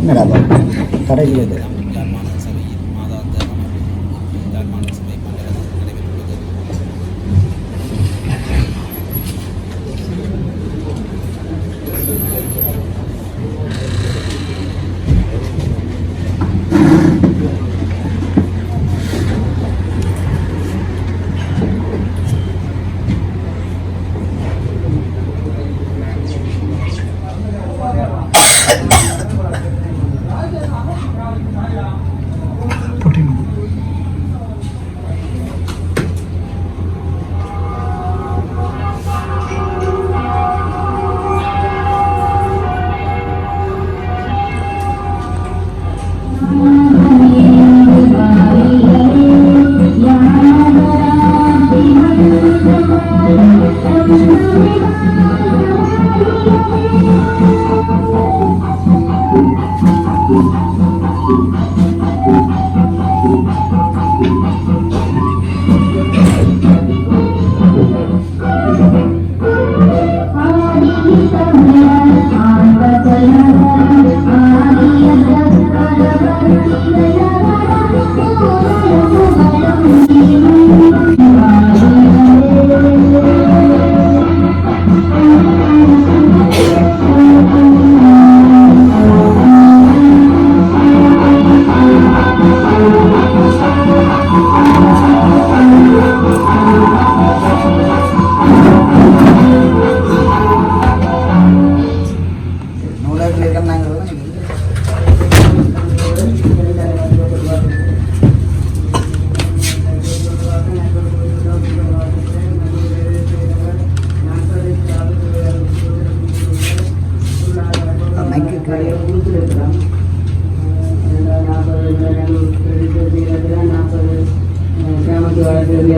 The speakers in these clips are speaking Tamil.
கடையில்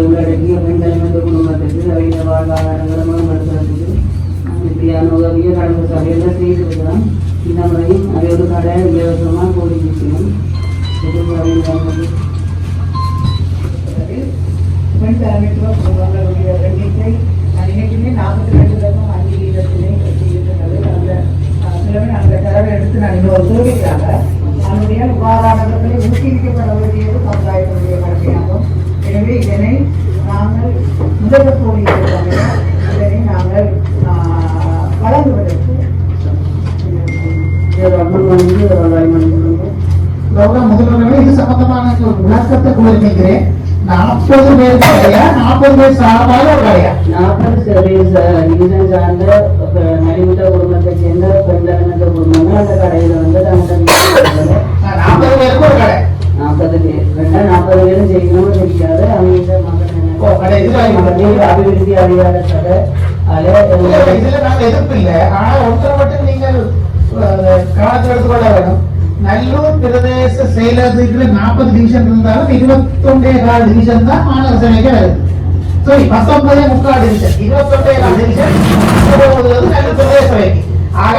உள்ளடக்கிய பெண்தலைமைத்துவ குடும்பத்திற்கு நவீன வாழ்வாதாரங்களும் மேம்படுத்துவதற்கு இப்படியான உதவியை கடந்த சபையில் செய்திருக்கிறோம். இந்த முறையும் அவையோடு கடை இலவசமாக கோரிக்கையும் பெண் தலைமைத்துவ குடும்பங்களுடைய எண்ணிக்கை நினைக்குமே 42 அங்கீகாரத்திலே இருக்கின்றது. அந்த தரவை எடுத்து நான் இன்னொரு கோரிக்கையாக அதனுடைய விவாதாரங்களை ஊக்குவிக்கப்பட வேண்டியது சமுதாயத்தினுடைய கடமையாகும். எனவே இதனை நாங்கள் முதல்வர் கோரிக்கை இதனை நாங்கள் வழங்குவதற்கு முதல்வர்களே இது சம்பந்தமான விளக்கத்தை கோரிக்கிறேன். 40 பேர் கடையா 40 பேர் சார்பாக கடையா 40 சார்ந்த நலிவுட்ட குடும்பத்தை சேர்ந்த பெண்கள் குடும்பங்கள் அந்த கடையில வந்து 40 பேருக்கு ஒரு கடை 40 பேர் 40 பேரும் செய்யணும்னு தெரியாது. அவங்க அபிவிருத்தி அதிகார சபை இதுல நாங்க எதிர்ப்பு இல்லை. ஆனா ஒருத்தரை மட்டும் நீங்கள் கவனத்தில் எடுத்துக்கொள்ள வேண்டும். நல்லூர் பிரதேச செயலகத்துல 40 டிவிஷன் இருந்தாலும் 21 டிவிஷன் தான் மாநகர சபைக்கு வருது. 19 டிவிஷன் 21 டிவிஷன் நல்லூர் பிரதேச சபைக்கு. ஆக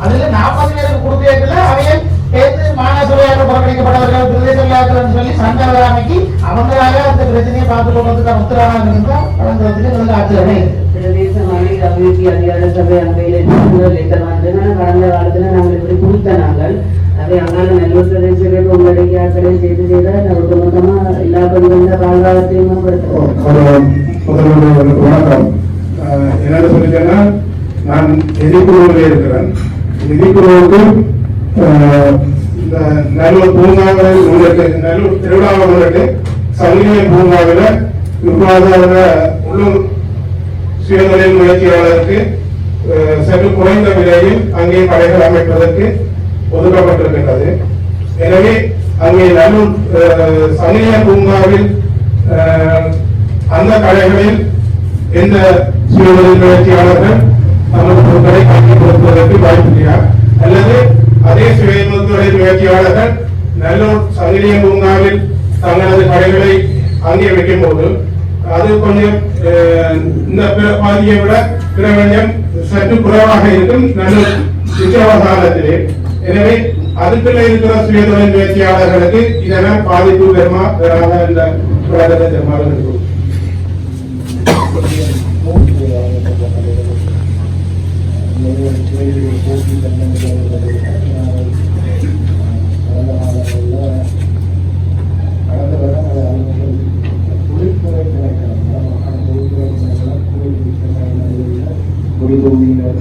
அதுல 40 பேருக்கு கொடுக்கல அவையை சேர்த்து மாநகர சபையாக புறக்கணிக்கப்பட்டவர்கள் பிரதேச விளையாட்டுன்னு சொல்லி சண்டை வராமைக்கு அவங்களாக அந்த பிரச்சனையை பார்த்துக் கொள்வதற்கான உத்தரவாதம் இருந்தா வழங்குவதற்கு ஆட்சியமே பிரதேச மாநில அபிவிருத்தி அதிகார சபை அவையில் கடந்த காலத்துல நாங்கள் இப்படி கொடுத்த நாங்கள் அதை அங்கால நல்லூர் பிரதேசங்கள் உள்ளடக்கியாக்களை செய்து செய்தால் நமக்கு மொத்தமா எல்லா பெண்கள வாழ்வாதாரத்தையும் வணக்கம். என்ன சொல்லிட்டேன்னா நான் நிதிக்குழுவில் இருக்கிறேன். நிதிக்குழுவுக்கு இந்த நல்லூர் பூங்காவில் முன்னிட்டு நல்லூர் திருவிழாவை முன்னிட்டு சங்கிலியன் பூங்காவில் உள்ளூர் சுயதொழில் முயற்சியாளருக்கு சற்று குறைந்த விலையில் அங்கே கடைகள் அமைப்பதற்கு ஒதுக்கப்பட்டிருக்கின்றது. எனவே அங்கே நல்லூர் சங்கிலியன் பூங்காவில் அந்த கடைகளில் எந்த சுயதொழில் முயற்சியாளர்கள் நமது பொருட்களை காட்டி கொடுப்பதற்கு வாய்ப்பில்லையா அல்லது அதே சுயதொழில் முயற்சியாளர்கள் நல்லூர் சங்கிலியன் பூங்காவில் தங்களது கடைகளை அங்கே வைக்கும் போது அது கொஞ்சம் இந்த பாதியை விட பிரபஞ்சம் சற்று குறைவாக இருக்கும் நல்லூர் நிச்சயவசானத்திலே. எனவே அதுக்குள்ள இருக்கிற சுயதொழில் முயற்சியாளர்களுக்கு இதனால் பாதிப்பு பெருமா பெறாத என்ற விளக்கத்தை பெருமாறு இருக்கும். கடந்த மாதங்களில் கடந்த வருடம் அதை அறிஞர்கள் தொழில்துறை திணைக்களம் தொழில்துறை திணைக்களம் குடிபூமியினர்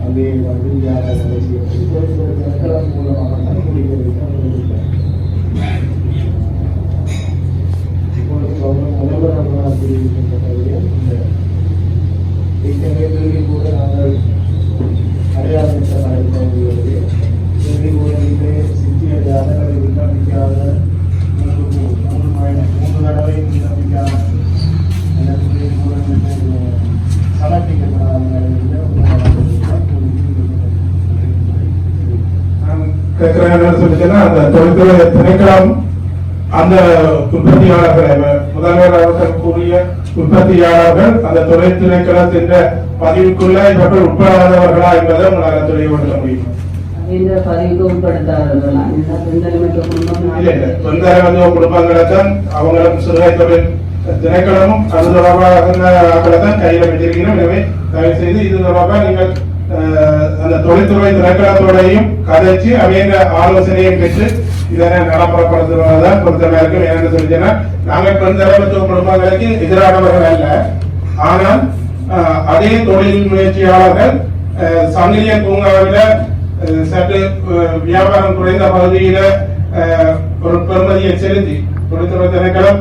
அங்கே வந்து தொழில்துறை திணைக்களம் மூலமாக தான் குடிபூமியினர் இப்பொழுது முதல்வர் தெரிவிக்கின்ற இந்த கூட நாங்கள் அடையாளம் நடைபெறுகிறது சித்தியதாக விண்ணப்பிக்காத 3 தடவை விண்ணப்பிக்காத சொல்லிச்சுன்னா அந்த தொழில்துறை திணைக்களம் அந்த உற்பத்தியாளர்களை முதல்வர் அவர்கள் கூறிய உற்பத்தியாளர்கள் அந்த தொழில் திணைக்களத்தின் பதிவுக்குள்ள இவர்கள் உட்படாதவர்களா என்பதை உங்களால் தெளிவுபடுத்த முடியும். இந்த பதிவுக்கு உட்படுத்தாதவர்களா? குடும்பங்களை தான் அவங்களும் சிறுகை தொழில் திணைக்களமும் அது தொடர்பாக தான் கையில வச்சிருக்கிறோம். எனவே தயவு செய்து இது தொடர்பாக நீங்கள் அந்த தொழில்துறை திணைக்களத்தோடையும் கதைச்சு அவங்க ஆலோசனையும் பெற்று இதனை நடைமுறைப்படுத்துவதுதான் பொருத்தமா இருக்கும். ஏன்னு சொல்லிச்சேன்னா நாங்கள் பெருந்தரத்துவ குடும்பங்களுக்கு எதிரானவர்கள் அல்ல. ஆனால் அதே தொழில் முயற்சியாளர்கள் சங்கிலிய பூங்காவில சற்று வியாபாரம் குறைந்த பகுதியில ஒரு பெறுமதியை செலுத்தி தொழில்துறை திணைக்களம்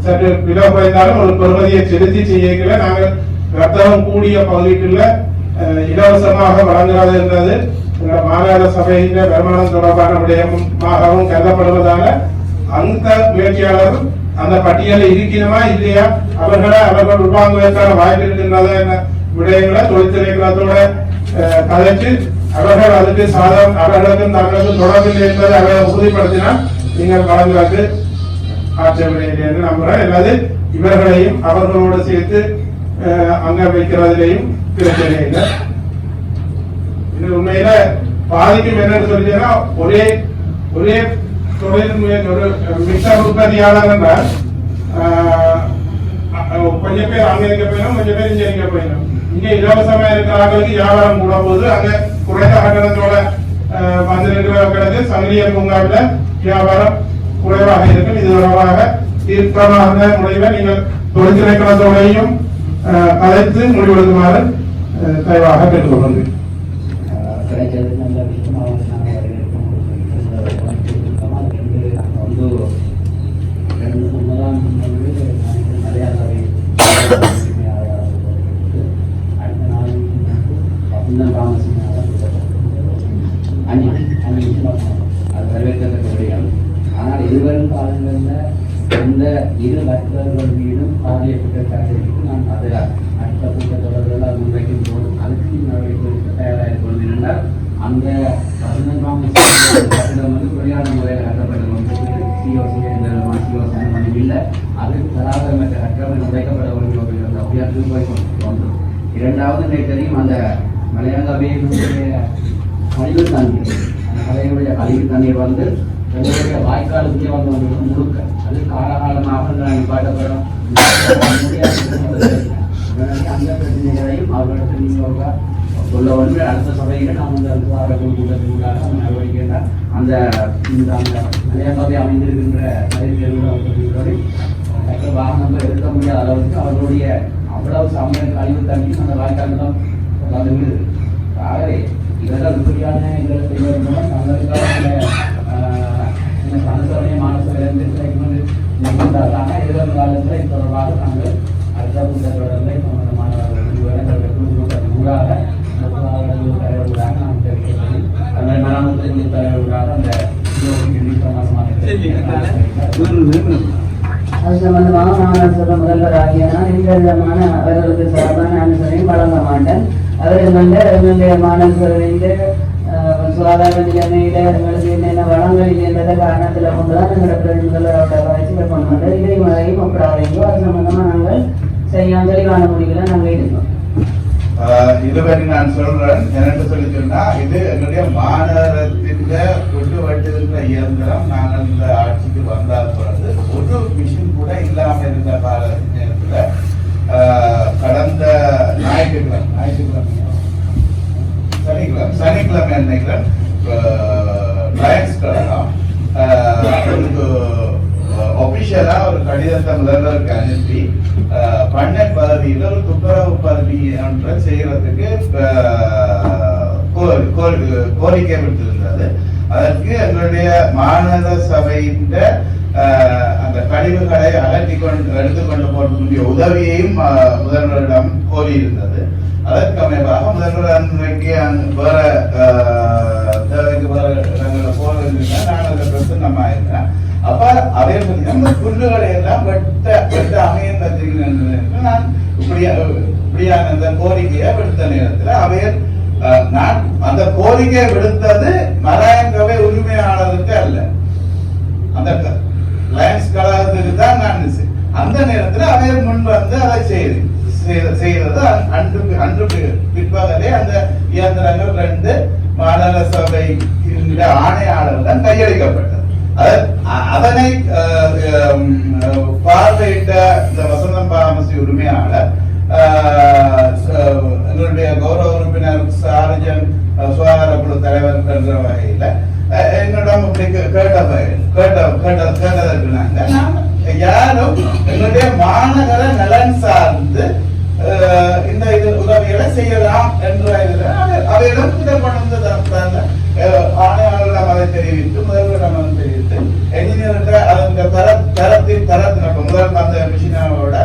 சற்று விலை குறைந்தாலும் ஒரு பெறுமதியை செலுத்தி செய்யல நாங்கள் வர்த்தகம் கூடிய பகுதிக்குள்ள இலவசமாக வழங்குறது என்றது மாகாண சபையின் வருமானம் தொடர்பான விடயமாகவும் கருதப்படுவதால அந்த முயற்சியாளர் அந்த பட்டியலில் இருக்கணுமா இல்லையா அவர்கள் உள்வாங்குவதற்கான வாய்ப்பு இருக்கின்றதா என்ற விடயங்களை தொழிற்திணைக்களத்தோட கதைச்சு அவர்கள் அதுக்கு அவர்களுக்கும் தங்களுக்கும் தொடர்பில்லை என்பதை அவர்கள் உறுதிப்படுத்தினால் நீங்கள் வழங்குவதற்கு ஆட்சேபனை இல்லை என்று நம்புகிறேன். அல்லது இவர்களையும் அவர்களோடு சேர்த்து அங்க வைக்கிறதிலையும் பிரச்சனை இல்லை. இது உண்மையில பாதிக்கும் என்னன்னு சொல்லிச்சேன்னா ஒரே தொழில் ஒரு மிக்சர் உற்பத்தியாளர் என்றால் கொஞ்சம் பேர் அங்க இருக்க போயிடும், கொஞ்சம் பேர் இங்க இருக்க போயிடும். இங்க இலவசமா இருக்கிறவர்களுக்கு வியாபாரம் கூட போது அங்க குறைந்த கட்டணத்தோட வந்திருக்கிறவர்களுக்கு சங்கிலிய பூங்காவில வியாபாரம் குறைவாக இருக்கும். இது தொடர்பாக தீர்க்கமான முறையில நீங்கள் தொழிற்திணைக்களத்தோடையும் கலைத்து முடிவெடுக்குமாறு தயவாக கேட்டுக்கொள்கிறேன். கிடைக்கிறது நல்ல விஷயமாக அடுத்த நாள் அது வரவேற்கத்தக்க விடயம். ஆனால் இருவரும் காலங்களில் இந்த இரு வர்த்தகர்கள் மீதும் பாதிய குற்றச்சாட்டு நான் அதை அடுத்த கூட்டத்தொடர்கள் அது முன்வைக்கும் போது அதுக்கு நடவடிக்கை தயாராக இருக்கிறது. என்றால் அந்த 15ஆம் கட்டிடம் வந்து குறையான முறையில் கட்டப்பட்டது இல்லை. அதுக்கு தராதரமற்ற கட்டணம் உடைக்கப்பட வேண்டும் அப்படியே போய் கொண்டு. இரண்டாவது நேற்றையும் அந்த மலையாள கழிவு தண்ணீர் அந்த கலையுடைய கழிவு தண்ணீர் வந்து எங்களுடைய வாய்க்காலுக்கே வந்து முழுக்க அது காலகாலமாக நிப்பாட்டப்படும். அந்த பிரச்சனைகளையும் அவர்களுக்கு நீங்கள் சொல்ல வந்து அடுத்த சபையில் நாம் வந்து கூட்டத்திற்காக நடவடிக்கை அந்த மலையாள அமைந்திருக்கின்ற வாகனம் எடுக்க முடியாத அளவுக்கு அவர்களுடைய அவ்வளவு சமையல் கழிவு தண்ணி அந்த வாய்க்கால் தான் வந்து விடுது. ஆகவே இதெல்லாம் இப்படியான எங்களை செய்வதன் மூலம் தங்களுக்கான அனுசரணை மாணவர்களிருந்து கிடைக்கும் நிகழ்ந்தாங்க. எதிர்வரும் காலத்தில் இது தொடர்பாக நாங்கள் அடுத்த கூட்டத்தொடர்களை மாணவர்களுக்கு ஊடாக தலைவர்களாக நாம் தெரிவிக்கப்படி அந்த மராமத்து தலைவர்களாக அந்த அது சம்பந்தமாக மாணவர் சபை முதல்வர் ஆகியனால் எந்த விதமான அவர்களுக்கு சார்பான அனுசரணையும் வழங்க மாட்டேன். அவர்களுடைய மாணவர்களின் சுகாதார நிலைமையில எங்களுக்கு என்னென்ன வளங்கள் இல்லைன்றத காரணத்தில் கொண்டுதான் எங்களோட முதல்வரோட வயசுல கொண்டு வந்தோம். இதை முறையும் ஒப்படாதீங்கோ அது சம்பந்தமா நாங்கள் சரியான தெளிவான முடிவுகளை நாங்கள் இருக்கோம். இதுவரை நான் சொல்றேன் எனக்கு சொல்லி சொன்னா இது எங்களுடைய மாநகரத்தின் கொண்டு வட்டிருக்கிற இயந்திரம் நாங்கள் இந்த ஆட்சிக்கு வந்தால் பிறகு ஒரு மிஷின் கூட இல்லாம இருந்த கால நேரத்துல கடந்த சனிக்கிழமை நினைக்கிறேன் லயன்ஸ் கழகம் ஒபிஷியலா ஒரு கடிதத்தை முதல்வருக்கு அனுப்பி பண்ணை பதவியில் ஒரு துப்புரவு பதவி ஒன்றை செய்யறதுக்கு கோரிக்கை விடுத்திருந்தது. அதற்கு எங்களுடைய மாநகர சபையின் அந்த கழிவுகளை எடுத்துக்கொண்டு போவதற்குரிய உதவியையும் முதல்வரிடம் கோரியிருந்தது. அதற்கு அமைப்பாக முதல்வர் அன்றைக்கு வேற தேவைக்கு வேற இடங்களில் போறதுன்னா நான் அதில் பிரசன்னமா இருக்கேன். அப்ப அதே பார்த்தீங்கன்னா புல்லுகளை எல்லாம் வெட்ட அமையன் நான் இப்படியான அந்த கோரிக்கையை விடுத்த நேரத்தில் அவையர் நான் அந்த கோரிக்கையை விடுத்தது மராயங்கவை உரிமையாளருக்கு அல்ல, அந்த லயன்ஸ் கழகத்துக்கு தான் நான் அந்த நேரத்தில் அவையர் முன் வந்து அதை செய்தது. அன்று பிற்பகலே அந்த இயந்திரங்கள் 2 மாநகர சபை ஆணையாளர்கள் கையளிக்கப்பட்டது. அதனை பார்வையிட்ட இந்த வசந்தம் பாமசி உரிமையாளர் எங்களுடைய கௌரவ உறுப்பினர் சார்ஜன் சுகாதார குழு தலைவர் என்ற வகையில என்னிடம் கேட்டதற்கு நாங்க யாரும் எங்களுடைய மாநகர நலன் சார்ந்து இந்த உதவிகளை செய்யலாம் என்ற அவையிடம் இதை கொண்டு வந்து ஆணையாளரிடம் அதை தெரிவித்து முதல்வரிடம் அதை தெரிவித்து என்ஜினியர்கிட்ட அதற்கு தரத்தினப்ப முதல் அந்த மிஷினோட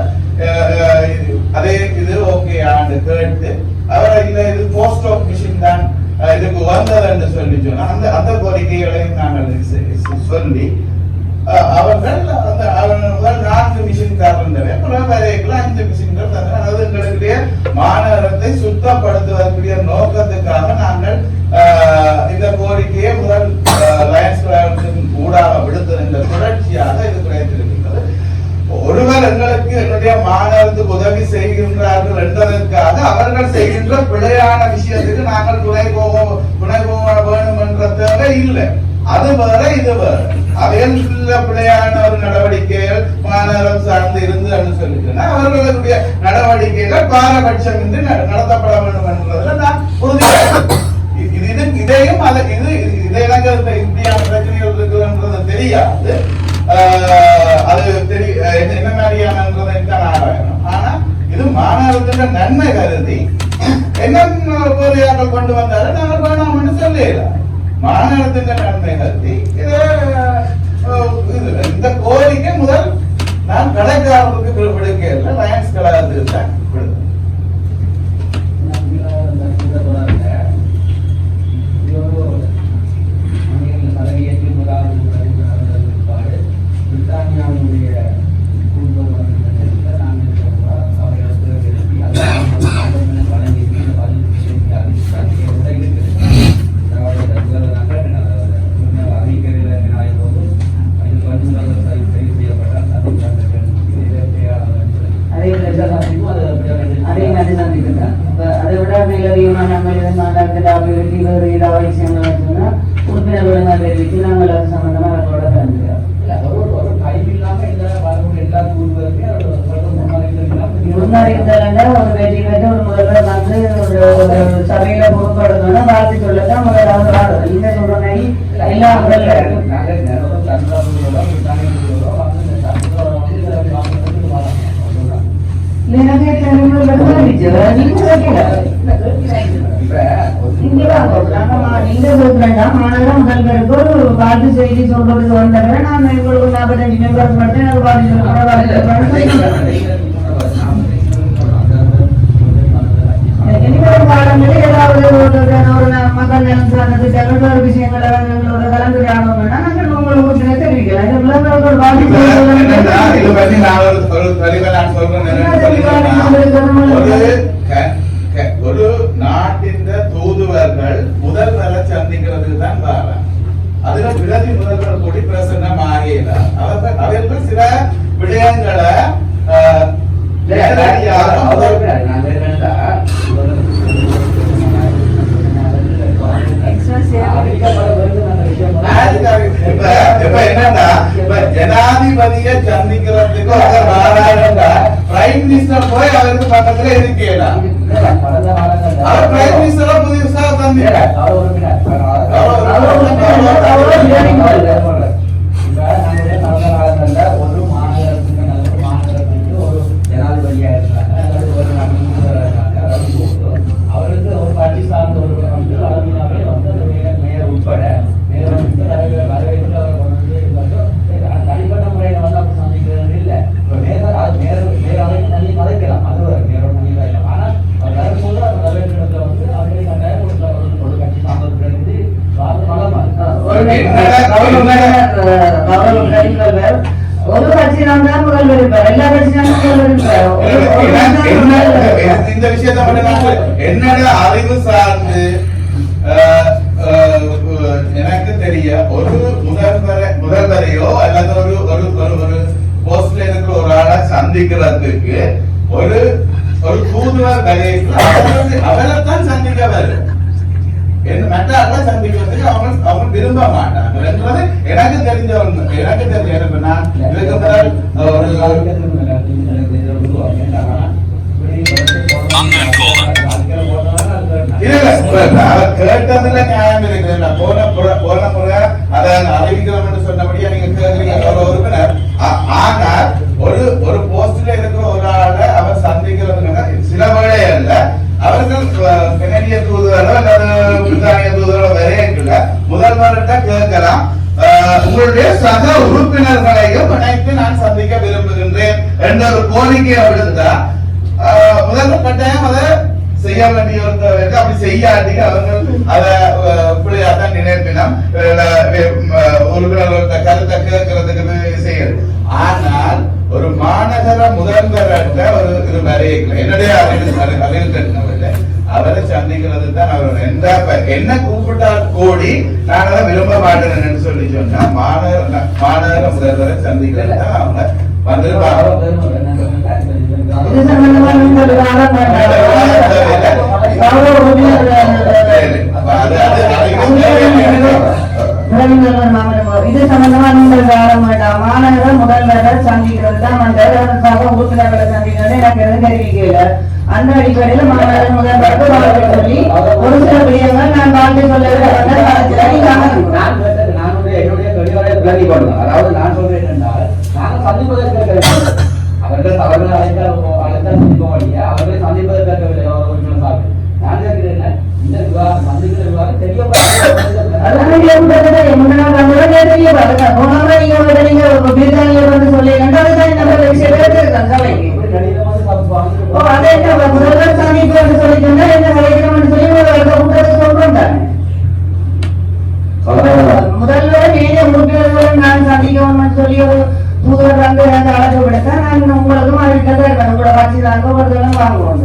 அதே இது ஓகே ஆண்டு கேட்டு அவரை இல்லை இது போஸ்ட் ஆஃப் மிஷின் தான் இதுக்கு வந்தது என்று சொல்லி சொன்னா அந்த கோரிக்கைகளையும் நாங்கள் சொல்லி அவர்கள் முதல் 4 மிஷின் தரந்தவை 5 மிஷின்கள் தந்தன. அதாவது எங்களுடைய மாநகரத்தை சுத்தப்படுத்துவதற்குரிய நோக்கத்துக்காக நாங்கள் இந்த கோரிக்கையை முதல் லயன்ஸ் கழகத்தின் ஊடாக விடுத்தது தொடர்ச்சியாக இது கிடைத்திருக்கின்றது. ஒருவர் எங்களுக்கு என்னுடைய மாநகரத்துக்கு உதவி செய்கின்றார்கள் என்பதற்காக அவர்கள் செய்கின்ற பிழையான விஷயத்துக்கு நாங்கள் துணை போக வேண்டும் என்ற தேவை இல்லை. அது வேற இது வேற. அவையில் பிழையான ஒரு நடவடிக்கைகள் மாநகரம் சார்ந்து இருந்து சொல்லிட்டுனா அவர்களுடைய நடவடிக்கைகள் பாரபட்சம் இன்றி நடத்தப்பட வேண்டும் என்பதில் நான் உறுதியாக இதையும் இதை எனக்கு இப்படியான பிரச்சனைகள் இருக்குன்றது தெரியாது. அது என்ன மாதிரியானதை ஆராயணும். ஆனா இது மாநகரத்தின் நன்மை கருதி என்ன கோரிக்கைகள் கொண்டு வந்தாலும் நாங்கள் வேணாம்னு சொல்லலாம். மாநகரத்தின் நன்மை கருதி இந்த கோரிக்கை முதல் நான் கடைக்காரர்களுக்கு விடுக்கையில் லயன்ஸ் கழகத்துக்கு தான் விடுதேன். அதை விட மேலதிகமான உறுப்பினர்கள் தெரிவித்து நாங்கள் அது சம்பந்தமாக அவர்களோட கலந்துக்கிறோம். முன்னறிந்தாங்க ஒரு வெற்றி பெற்று ஒரு முதல்வர் வந்து ஒரு சபையில பொறுப்படுத்தணும் வாழ்த்து சொல்லத்தான் முதலாவது இந்த சொல்றனை எல்லா முதல்வருக்கு ஒரு வாழ்த்து செய்தி சொல்றதுக்கு வந்தவரை நான் உங்களுக்கு 45 மெம்பர்ஸ் மட்டும் காலங்களில் ஏதாவது ஒரு மக்கள் நலன் சார்ந்த திட்டங்கள் ஒரு விஷயங்களை எங்களோட கலந்துரையாடணும்னா நாங்கள் உங்களுக்கு தெரிவிக்கலாம். ஒரு நாட்டின் தூதுவர்கள் முதல்வரை சந்திக்கிறதுக்கு தான் வர அதுல பிரதி முதல்வர் கூடி பிரசன்னம் ஆகல அவர்கள் சில விடயங்களை ஜனாதிபதியை சந்திக்கிறதுக்கு பிரைம் மினிஸ்டர் போய் அவருக்கு பக்கத்துல இருக்கலாம். அவர் பிரைம் மினிஸ்டர் புதுசா சந்திக்கிறார். ஒரு மாநகரத்துக்கு நல்ல மாநகரத்துக்கு ஒரு ஜனாதிபதியா இருந்தாங்க அல்லது ஒரு முதல்வராக இருந்தாங்க அவருக்கு ஒரு கட்சி சார்ந்த ஒரு வந்து அளவினாவே வந்து மேயர் உட்பட மேயர் வந்து வரவேற்று அவர் தனிப்பட்ட முறையில வந்து அப்படி சந்திக்கிறது இல்லை. மேயர் அது மேயர் அவைக்கு தண்ணி மறைக்கலாம், அது ஒரு மேயரோட தண்ணி மறைக்கலாம். ஆனால் அவர் வரும்போது அந்த வரவேற்கிறதுல வந்து அவரே கட்டாயம் ஒரு கட்சி சார்ந்தது ஒரு கட்சி தான் முதல்வர் இருப்பார், எல்லா கட்சியும் முதல்வர் இருப்பார். இந்த விஷயத்தை என்னோட அறிவு சார்ந்து எனக்கு தெரிய ஒரு முதல்வரையோ அல்லது ஒரு ஒரு ஒரு போஸ்ட்ல இருக்கிற ஒரு ஆளை சந்திக்கிறதுக்கு ஒரு ஒரு தூதுவர் அவரைத்தான் சந்திக்க வரும். மற்ற ஆளை சந்திக்கிறதுக்கு அவங்க விரும்ப மாட்டாங்க. எனக்கு தெரிஞ்ச நான் இதுக்கு கேட்டதுல நியாயம் இருக்கு. போன முறை அதை அறிவிக்கிறோம் சொன்னபடியா நீங்க கேட்கறீங்க உறுப்பினர். ஆனால் ஒரு போஸ்ட்ல இருக்கிற ஒரு ஆளை அவர் சந்திக்கிறதுக்கு சில வேளை அல்ல அவர்கள் கனடிய தூதுவரோ அல்லது பிரித்தானிய தூதுவரோ வரையக்குள்ள முதல்வர்கிட்ட கேட்கலாம், உங்களுடைய சக உறுப்பினர்களையும் இணைத்து நான் சந்திக்க விரும்புகின்றேன் என்ற ஒரு கோரிக்கையை விடுத்தா முதல்வர் கட்டாயம் அதை செய்ய வேண்டியவர்களுக்கு அப்படி செய்யாட்டி அவர்கள் அதை இப்படியாதான் நினைப்பினம் உறுப்பினர்கள கருத்தை கேட்கறதுக்கு செய்யறது. ஆனால் ஒரு மாநகர முதல்வர்கிட்ட ஒரு இது வரையல என்னுடைய அறிவு கட்டினவில்லை அவரை சந்திக்கிறது தான் அவர் என்ன கூப்பிட்டா கோடி நான் அதை விரும்ப மாட்டேன்னு சொல்லி சொன்னா மாநகர முதல்வரை சந்திக்கிறது தான் அவங்க வந்திருப்பாங்க. இது சம்பந்தமா நீங்கள் மாநகர முதல்வரை சந்திக்கிறது தான் உறுப்பினர்களை சந்திக்கிறது எனக்கு எதுவும் தெரிவிக்கல. அந்த அடிப்படையில் மாநகர முதல்வருக்கு வாழ்க்கை சொல்லி ஒரு சில விடயங்கள் நான் வாழ்க்கை என்னுடைய தொழிலாளரை விளங்கி கொள்ளலாம். அதாவது நான் சொல்றேன் என்றால் நாங்கள் சந்திப்பதற்கு அவர்கள் அழைத்தால் சந்திக்க முடியாது, அவர்களை சந்திப்பதற்காகவில்லை. நான் கேட்கிறேன் இந்த விவாதம் சந்திக்கிற விவாதம் தெரியப்பட்ட முதல்வரை மேலே உறுப்பினர்களுடன் நான் சந்திக்கணும் சொல்லி ஒரு தூதர் வந்து அழைப்பு விடுத்தேன். நான் உங்களுக்கும் அறிவிக்கிறதா உங்களோட கட்சி தான் வாங்குவோம்.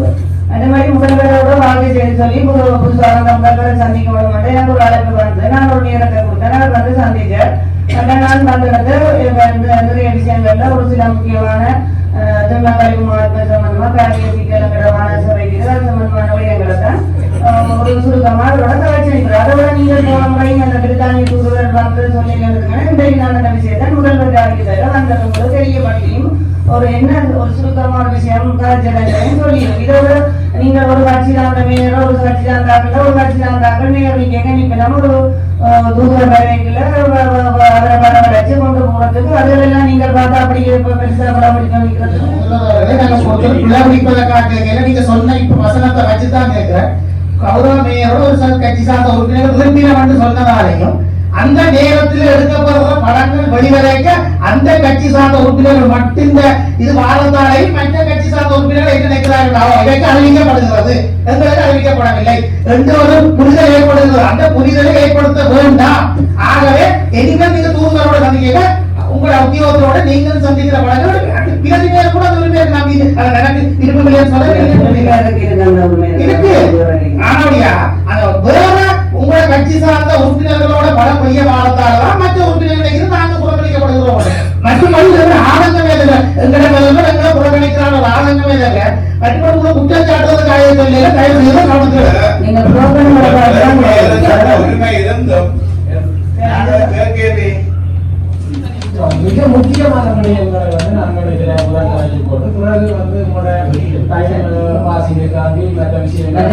அதே மாதிரி முதல்வரோட வாழ்க்கை செய்து சொல்லி புதுசாக முதல்வரை சந்திக்க விட மாட்டேன். எனக்கு ஒரு அழைப்பு வந்து நான் ஒரு நேரத்தை கொடுத்தேன், நான் வந்து சந்திச்சேன். நான் வந்திருந்து நிறைய விஷயங்கள்ல ஒரு சில முக்கியமான கழிவு மாவட்ட சம்பந்தமா காரிய சிக்கலமான சபைக்கு அது சம்பந்தமான விடயங்களை தான் ஒரு சுருக்கமா அதோட கலைச்சிருக்கிறார். அதோட நீங்கள் போன முறை அந்த பிரித்தானிய தூதுவர் வந்து சொல்லிக்கிறதுக்கான இன்றைக்கு நான் அந்த விஷயத்தை முதல்வர் அறிவித்தார். அந்த உங்களுக்கு தெரியப்பட்டியும் ஒரு என்ன ஒரு சுருக்கமான விஷயம் கலைச்சலையும் சொல்லிடும். இதோட நீங்கள் ஒரு கட்சி தான் மேயரோ ஒரு கட்சி தான் தாக்கல ஒரு கட்சி தான் தாக்கல் மேயர் நீங்க இப்ப நம்ம ஒரு தூதுவர் வரைக்குள்ள அவரை வரவழைச்சு கொண்டு போறதுக்கு அதெல்லாம் நீங்கள் பார்த்தா அப்படி பெருசா நீங்க சொன்ன இப்ப வசனத்தை வச்சுதான் கேட்கிறேன். கௌரவ மேயரோட ஒரு கட்சி சார்ந்த உறுப்பினர் விரும்பினவன் சொன்னதாலையும் அந்த நேரத்தில் எடுக்கப்படுற படங்கள் வெளிவரைக்க அந்த கட்சி சார்ந்த உறுப்பினர்கள் மட்டும் இது வாழ்ந்தாலையும் மற்ற கட்சி சார்ந்த உறுப்பினர்கள் என்ன நினைக்கிறார்கள் இதற்கு அறிவிக்கப்படுகிறது, எங்களுக்கு அறிவிக்கப்படவில்லை என்று ஒரு புரிதல் ஏற்படுகிறது. அந்த புரிதலை ஏற்படுத்த வேண்டாம். ஆகவே நீங்க தூதுவரோட சந்திக்க உங்களோட உத்தியோகத்தோட நீங்கள் சந்திக்கிற படங்கள் பிறகு பேர் கூட நம்பி எனக்கு விரும்பவில்லை சொல்ல இருக்கு. ஆனாடியா வேற உங்களோட கட்சி சார்ந்த உறுப்பினர்களோட படம் பொய்ய வாழத்தால்தான் மற்ற உறுப்பினர்களுக்கு நாங்கள் புறக்கணிக்கப்படுகிறோம். மற்றபடி ஆதங்கமே இல்லை, எங்களை எங்களை புறக்கணிக்கிறான ஒரு ஆதங்கமே இல்லை. மற்றபடி உங்களை குற்றச்சாட்டுவது காய சொல்ல தயவு செய்து கவனிக்கிறேன். மிக முக்கியமான விடயங்களை வந்து நாங்கள் இதில் முதல் போட்டு பிறகு வந்து உங்களோட வாசிக்காண்டி மற்ற விஷயங்கள்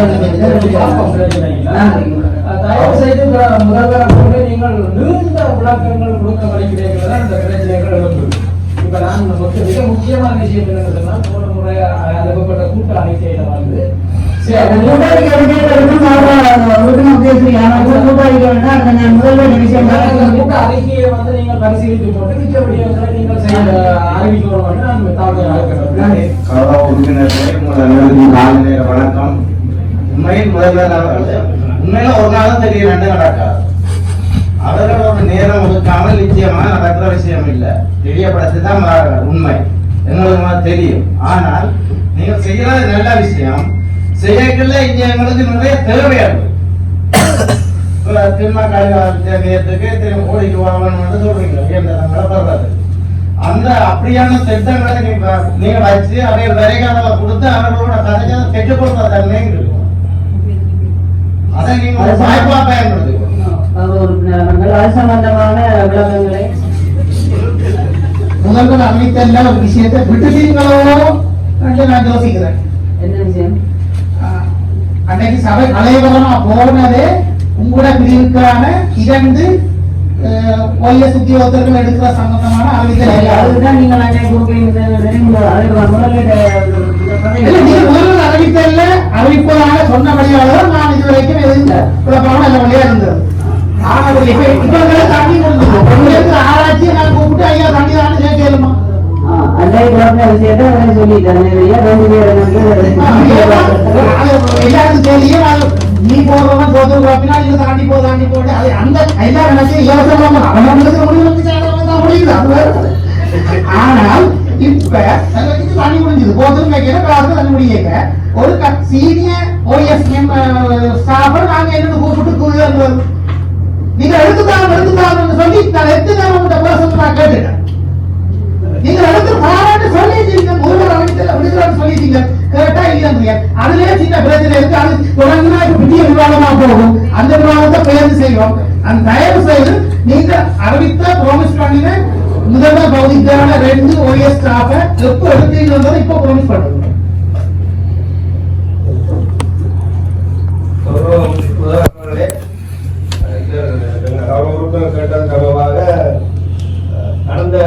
தயவு செய்து முதல்வரை போல நீங்கள் நீண்ட விளக்கங்கள் கொடுக்க வலிக்கிறீர்கள் தான் இந்த பிரச்சனைகள் எழுப்புது. இப்ப நான் மிக முக்கியமான விஷயம் என்னன்னு சொன்னால் போன முறை அனுப்பப்பட்ட கூட்டாணி செய்த வந்து அறிக்கையை வந்து நீங்கள் பரிசீலித்து போட்டு மிச்ச விடயங்களை நீங்கள் அறிவிக்கணும் நான் கௌரவ உறுப்பினர்களே, உங்கள் அனைவருக்கும் காலை நேர வணக்கம். உண்மையில் முதல்வர் அவர்கள் உண்மையில ஒரு நாளும் தெரிய ரெண்டு நடக்காது. அவர்களோட நேரம் ஒதுக்காமல் நிச்சயமா நடக்கிற விஷயம் இல்லை. தெரியப்படுத்தி தான் உண்மை எங்களுக்கு தெரியும். ஆனால் நீங்கள் செய்யறது நல்ல விஷயம். செய்யக்குள்ள இங்க எங்களுக்கு நிறைய தேவையாது. திரும்ப கழிவுக்கு கோடிக்கு வாங்கணும்னு சொல்றீங்க. உயர்ந்தவர்றது அந்த அப்படியான திட்டங்களை நீங்க வச்சு அதை வரைகால கொடுத்து அவர்களோட கதையை கெட்டு கொடுத்த தன்மை இருக்கும். அதை நீங்க வாய்ப்பா பயன்படுத்திக்கணும். சம்பந்தமான விளக்கங்களை முதல்வர் அறிவித்தல்ல ஒரு விஷயத்தை விட்டுட்டீங்களோ என்று நான் யோசிக்கிறேன். என்ன விஷயம்? அன்னைக்கு சபை அலைவரமா போனதே உங்களோட பிரிவுக்கான 2 OS உத்தியோகத்தர்கள் எடுக்கிற சம்பந்தமான அறிவித்தல். அதுதான் நீங்கள் முதல்வர் அறிவித்தல்ல அறிவிப்பதாக சொன்னபடியால்தான் நான் இதுவரைக்கும் குழப்பமான நிலைமையா இருந்தது. தண்ணி கொடுத்து ஆராய்ச்சியை நான் கூப்பிட்டு ஐயா தண்ணி தான் கேளுமா எல்லாருக்கும் தெரியும். நீ போடுறவன் தோத்து குழப்பினா இது தாண்டி போடு அது அந்த எல்லா நினைச்சு இலவசமா முடியுது. ஆனால் இப்ப தண்ணி முடிஞ்சது போதும் வைக்கிற தண்ணி முடியல. ஒரு சீனியர் OS ஸ்டாஃபர் நாங்க என்ன கூப்பிட்டு நீங்க எடுத்துக்காங்க சொல்லி நான் எத்தனை நான் கேட்டுட்டேன். நீங்க எடுத்து பாராட்டு சொல்லிட்டீங்க, முதல்வர் அமைச்சர் விடுதலை சொல்லிட்டீங்க, கேட்டா இல்லையா? அதுலயே சின்ன பிரச்சனை இருக்கு. அது தொடங்கினா பெரிய விவாதமா போகும். அந்த விவாதத்தை பெயர்ந்து செய்வோம். அந்த தயவு செய்து நீங்க அறிவித்த ப்ராமிஸ் பண்ணின முதல்வர் பகுதிக்கான 2 OS ஸ்டாஃபை எப்ப எடுத்தீங்க இப்ப ப்ராமிஸ் பண்ணுங்க. கேட்டது சமமாக கடந்த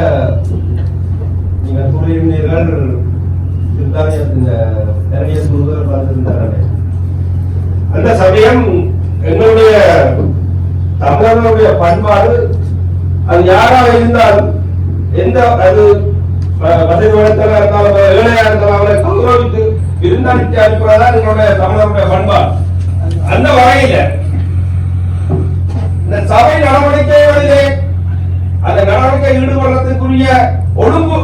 நீங்கள் கூறியிருந்தீர்கள் அந்த சமயம் எங்களுடைய தமிழர்களுடைய பண்பாடு அது யாராக இருந்தாலும் எந்த அது வசதி வளர்த்தவராக இருந்தாலும் ஏழையா இருந்தாலும் அவரை கௌரவித்து விருந்தாளித்து அனுப்புவதுதான் எங்களுடைய தமிழர்களுடைய பண்பாடு. அந்த வகையில இந்த சபை நடவடிக்கைகளிலே அந்த நடவடிக்கை ஈடுபடுறதுக்குரிய ஒழுங்கு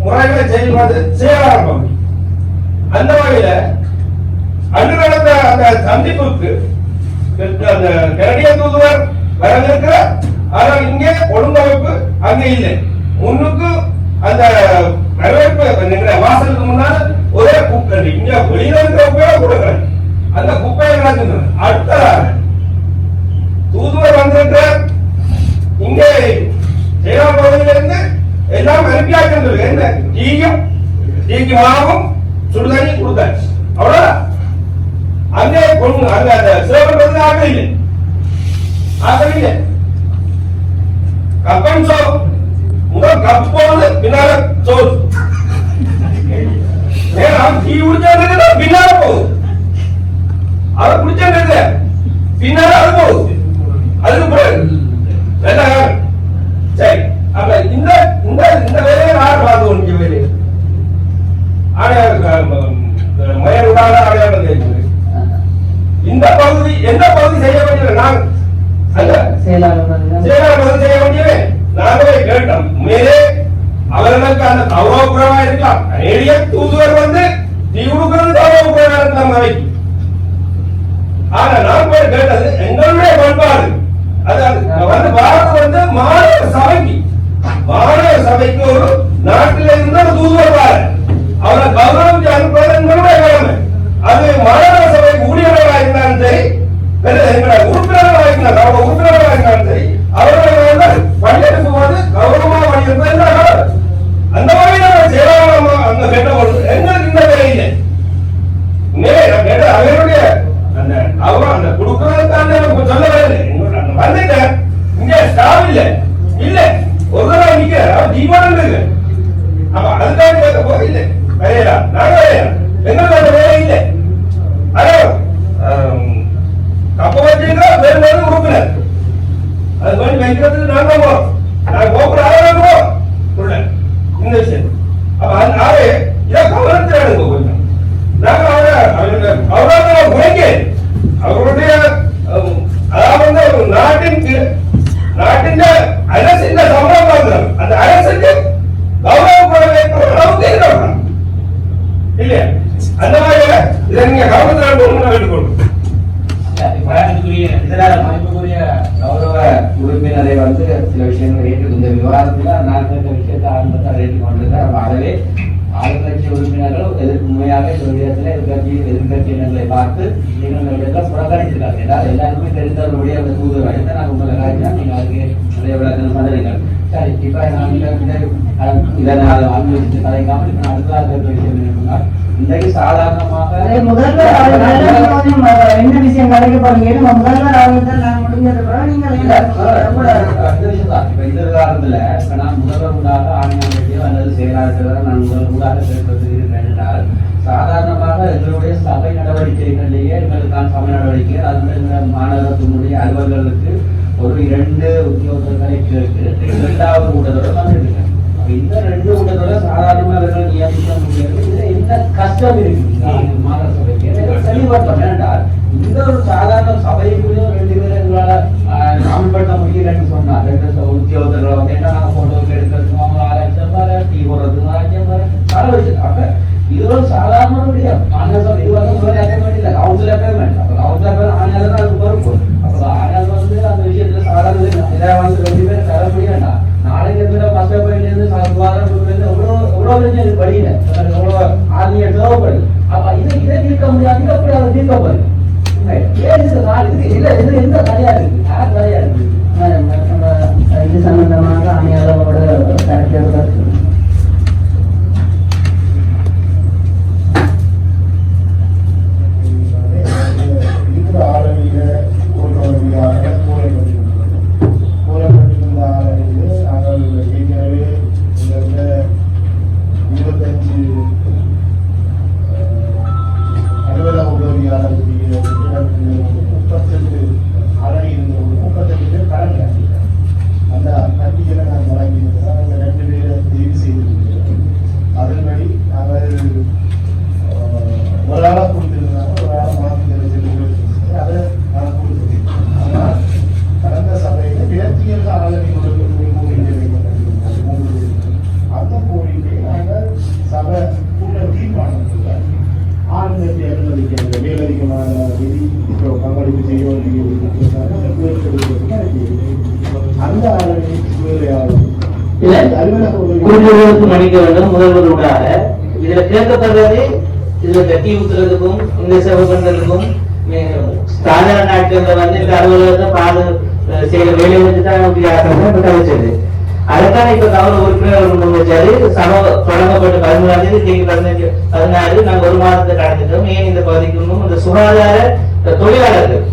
முறைகளை செய்யலாம். அந்த வகையில அன்று நடந்த அந்த சந்திப்புக்கு அந்த கனடிய தூதுவர் வரவிருக்கிறார். ஆனால் இங்கே ஒழுங்கமைப்பு அங்க இல்லை. முன்னுக்கு அந்த வரவேற்பு வாசலுக்கு முன்னால் ஒரே குப்பை, இங்க வெளியில இருக்கிற குப்பையோட கொடுக்கிறேன். அந்த குப்பையை நடக்கின்றது. அடுத்ததாக தூதுவர் வந்திருக்கிறார். இங்கே சேலம் பகுதியிலிருந்து எல்லாம் அனுப்பியாச்சு. என்ன டீக்கு மாவும் சுடுதண்ணி கொடுத்தாச்சு. அவ்வளவுதான். அங்கே கொண்டு அங்க அந்த சேவல் வந்து ஆகவில்லை. கப்பன் சோ முதல் கப் போனது பின்னால சோறு டீ குடிச்சா பின்னால போகுது. அதை குடிச்சா பின்னால அது போகுது. அதுக்கு பிறகு சரி. அப்ப இந்த இந்த வேலையை யார் பார்த்து ஒன்று வேலையை மயருடான அடையாளம் தெரியுது. இந்த பகுதி எந்த பகுதி செய்ய வேண்டியது நான் செயலாளர் செய்ய வேண்டியவே நாங்களே கேட்டோம். மேலே அவர்களுக்கு அந்த கௌரவபுரமா இருக்கலாம். கனேடிய தூதுவர் வந்து தீவுடுக்கிறது கௌரவபுரமா இருக்கலாம் அவைக்கு. ஆனா நான் போய் கேட்டது எங்களுடைய பண்பாடு. வந்து பாரத வந்து மாணவ சபைக்கு ஒரு நாட்டில் இருந்த ஒரு தூதுவர் பாரு அவரை கௌரவித்து அனுப்புவது எங்களுடைய கடமை. அது மாணவ சபை ஊழியர்களாக இருந்தாலும் சரி, உறுப்பினர்களாக இருந்தாலும் உறுப்பினர்களாக இருந்தாலும் சரி, அவர்கள் பணியெடுப்பு போது கௌரவமாக பணியெடுப்பது அந்த வகையில் சேவாளம் அங்க கேட்டபோது எங்களுக்கு இந்த வேலை இல்லை. அவருடைய அந்த கொடுக்கறதுக்கான சொல்ல வேலை உறுப்பினர். அது மாதிரி வைக்கிறதுக்கு நாங்க போறோம். நான் போகிறோம் இந்த விஷயம். அப்ப அதனால இதை கவனத்தில் எடுங்க கொஞ்சம். நாங்க அவரோட குறைக்க அவருடைய அதாவது நாட்டின் அரசின் சம்பளம் அந்த அரசுக்கு கௌரவப்பட வைக்கிற அளவுக்கு இருக்கணும் இல்லையா? அந்த மாதிரி இதை நீங்க கவனத்தில் எடுத்துக்கொள்ளும். மதிப்புக்குரிய கௌரவ உறுப்பினரை வந்து சில விஷயங்கள் ஏற்று இந்த விவாதத்தில் நான் இந்த விஷயத்தை ஆரம்பத்தில் ஏற்றுக்கொண்டிருக்கிறேன். ஆகவே ஆளுங்கட்சி உறுப்பினர்கள் உண்மையாக இந்த விடயத்தில் எதிர்கட்சியினர்களை பார்த்து நீங்கள் புறக்கணிச்சிருக்காங்க. என்றால் எல்லாருமே தெரிந்தவர்களுடைய அந்த தூதுவர் அழைத்த நான் உங்களை காய்ச்சா நீங்கள் அதுக்கு நிறைய விளக்கம் சந்தரிங்கள். சரி, இப்ப நான் இதனால் அனுமதித்து கதைக்காமல் இப்ப அடுத்த விஷயம் என்னென்னால் இன்றைக்கு சாதாரணமாக முதல்வர் என்ன விஷயம் கலைக்கப்படுங்க முதல்வர் அவர்கள் நான் முடிஞ்சது நீங்கள் இந்த விவகாரத்துல இப்ப நான் முதல்வர் ஊடாக ஆணையாளர்களையோ அல்லது செயலாளர்களோ நான் முதல் ஊடாக செயல்படுத்துகிறேன் என்றால் சாதாரணமாக எங்களுடைய சபை நடவடிக்கைகளிலேயே எங்களுக்கான சபை நடவடிக்கை அது வந்து மாநகரத்தினுடைய அலுவலர்களுக்கு ஒரு 2 உத்தியோகங்களை இரண்டாவது ஊடகத்தோட வந்துருக்கேன். இந்த 2 ஊடகத்தோட சாதாரணமாக நியமிக்க முடியாது. இதுல என்ன கஷ்டம் இருக்கு மாநகர சபைக்கு தெளிவாக வேண்டால் இந்த ஒரு சாதாரண சபைக்குள்ள 2 பேர் எங்களால் அமல்படுத்த முடியலன்னு சொன்னார். 2 உத்தியோகத்தர்களை வந்து என்ன நாங்கள் போட்டோவுக்கு எடுக்கிறதுக்கு அவங்க 6,00,000 டீ போடுறதுக்கு 6,00,000 பல விஷயம். அப்ப இது ஒரு சாதாரண மாநகர சபை இது வந்து அசைன்மெண்ட் இல்லை, கவுன்சில் அசைன்மெண்ட். அப்ப கவுன்சில் அசைன்மெண்ட் ஆணையாளர் தான் அதுக்கு பொறுப்பு. அப்ப ஆணையாளர் வந்து அந்த விஷயத்துல சாதாரண இதை வந்து 2 பேர் தர முடியாண்டா நாளைக்கு இருக்கிற மசப்பையிலேருந்து சுகாதாரத்துலேருந்து எவ்வளவு படியில எவ்வளவு ஆர்மியை தேவைப்படுது. அப்ப இதை தீர்க்க முடியாது, எப்படி அதை தீர்க்கப்படுது? எந்த தடையா இருக்கு? யார் தடையா இருக்கு? இது சம்பந்தமாக ஆணையாளரோட கருத்து மணிக்க வேண்டும் முதல்வருடாக இதுல கேட்கப்படுறது இதுல கட்டி ஊத்துறதுக்கும் இந்த செவகங்களுக்கும் சாதாரண நாட்கள்ல வந்து இந்த அலுவலகத்தை செய்யற வேலையை வச்சுதான் கழிச்சது. அதுக்கான இப்ப கவர்ன உறுப்பினர் வச்சாரு. சபை தொடங்கப்பட்டு 13ஆம் தேதி இன்னைக்கு 16 நாங்க 1 மாதத்தை கடந்துட்டோம். ஏன் இந்த பகுதிக்கு இந்த சுகாதார தொழிலாளர்கள்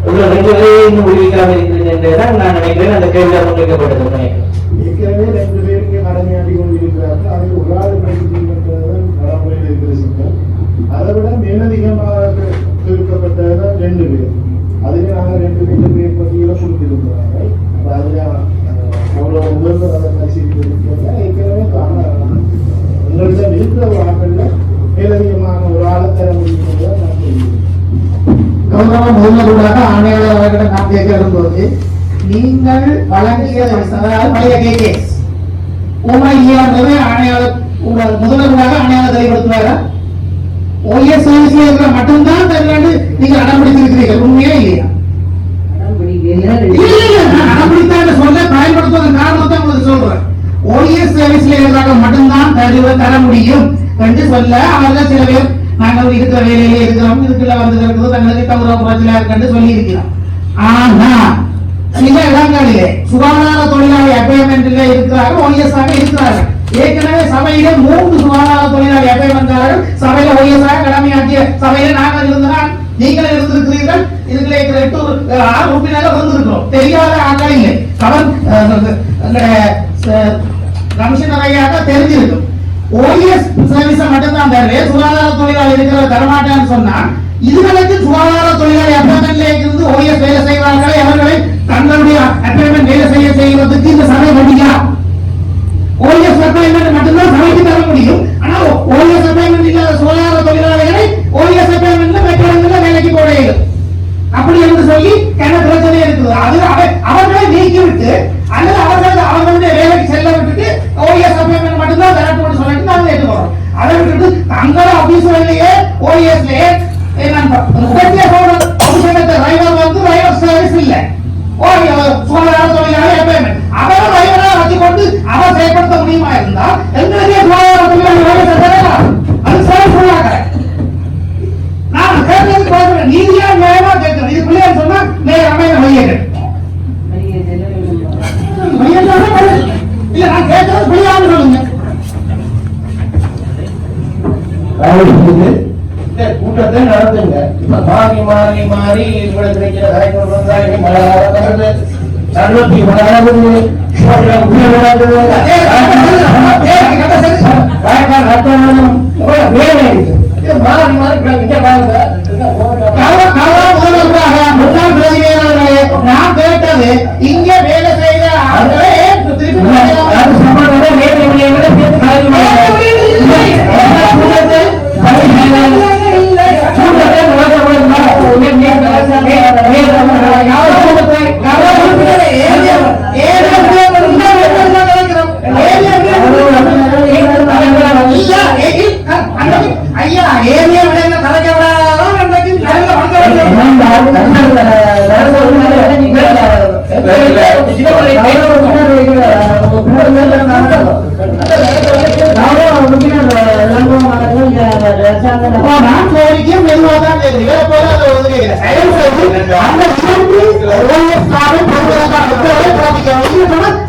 இவ்வளவு 2 பேரையும் இன்னும் விடுவிக்காம இருக்கிறீங்கன்றதான் நான் நினைக்கிறேன். அந்த கேள்வியாக முன்வைக்கப்பட்டது நினைக்கிறேன். ஏற்கனவே 2 பேருக்கு கடமையாடி கொண்டிருக்கிறார்கள். அதில் ஒரு ஆள் படிக்கின்றதுதான் நடைமுறையில் இருக்கிற சிக்கல். அதை விட மேலதிகமாக திருக்கப்பட்டதுதான் 2 பேர். அதிலே நாங்கள் 2 பேர் பட்டியலை கொடுத்திருக்கிறாங்க. அப்ப அதுல அவ்வளவு முதல்வர் அதை பரிசீலித்திருக்கிறாங்க. ஏற்கனவே உங்களிடம் இருக்கிற ஒரு ஆட்கள்ல மேலதிகமான ஒரு ஆளை தர முடியும் நான் சொல்லுகிறேன். கௌரவ முதல்வராக ஆணையாளர்களிடம் நாம் கேட்க விரும்புவது, நீங்கள் வழங்கிய பழைய கேஸ் ஊமையானது ஆணையாளர் முதல்வராக ஆணையாளர் தெளிவுபடுத்துவாரா? ஓஎஸ் சர்வீஸ்ல இருக்கிற மட்டும்தான் தெரியாது நீங்க அடம்பிடித்திருக்கிறீர்கள். உண்மையா இல்லையா? அடம்பிடித்தான் சொல்ல பயன்படுத்துவதன் காரணத்தை உங்களுக்கு சொல்றேன். ஓஎஸ் சர்வீஸ்ல இருக்கிறாங்க மட்டும்தான் தர முடியும் என்று சொல்ல அவர்கள் சில பேர் நாங்கள் இருக்கிற வேலையிலே இருக்கிறோம், இதுக்குள்ள வந்து இருக்கிறது தங்களுக்கு கௌரவ குறைச்சலா இருக்குன்னு சொல்லி இருக்கிறோம். ஆனா சில இடங்களிலே சுகாதார தொழிலாளி அப்பாயின்மெண்ட்ல இருக்கிறார்கள், ஓஎஸ் ஆக இருக்கிறார்கள். ஏற்கனவே சபையிலே 3 சுகாதார தொழிலாளி அப்பாயின்மெண்ட் சபையில ஓஎஸ் ஆக கடமையாற்றிய சபையில நாங்கள் இருந்தனால் நீங்கள் இருந்திருக்கிறீர்கள். இதுக்குள்ள 8 உறுப்பினர்கள் வந்திருக்கிறோம். தெரியாத ஆட்கள் இல்லை. கமிஷனர் ஐயாக தெரிஞ்சிருக்கும். ஓஎஸ் சர்வீஸ மட்டும்தான் தருவே, சுகாதார தொழிலாளி இருக்கிற தரமாட்டேன்னு சொன்னா இதுகளுக்கு சுகாதார தொழிலாளி அப்பாயின்மெண்ட்ல இருந்து ஓஎஸ் வேலை செய்வார் தங்கள ஆபீஸ்லயே ஓஎஸ்லயே உடனே டிரைவர் வந்து டிரைவர் சர்வீஸ் இல்ல சுகாதார தொழிலாளர் எம்ப்ளாய்மெண்ட் அவரை டிரைவரா வச்சுக்கொண்டு அவர் செயல்படுத்த முடியுமா இருந்தா எங்களுக்கே சுகாதார தொழிலாளர் அது சர்வீஸ் உள்ளாங்க. நான் கேட்கறது நீதியா நியாயமா கேட்கிறேன். இது பிள்ளையார் சொன்னா அமைய வெளியேறு இல்ல நான் கேட்கறது பிள்ளையான்னு சொல்லுங்க. கூட்டத்தை நடத்துங்க. இப்ப மாறி மாறி மாறி உங்களுக்கு கிடைக்கிற சர்வத்தி மாறி மாறி பாருங்க. நான் கேட்டது இங்க வேலை செய்த ஐயா ஏரியா விட கலைக்க நான் கோரிக்கையும் மெதுவாதான்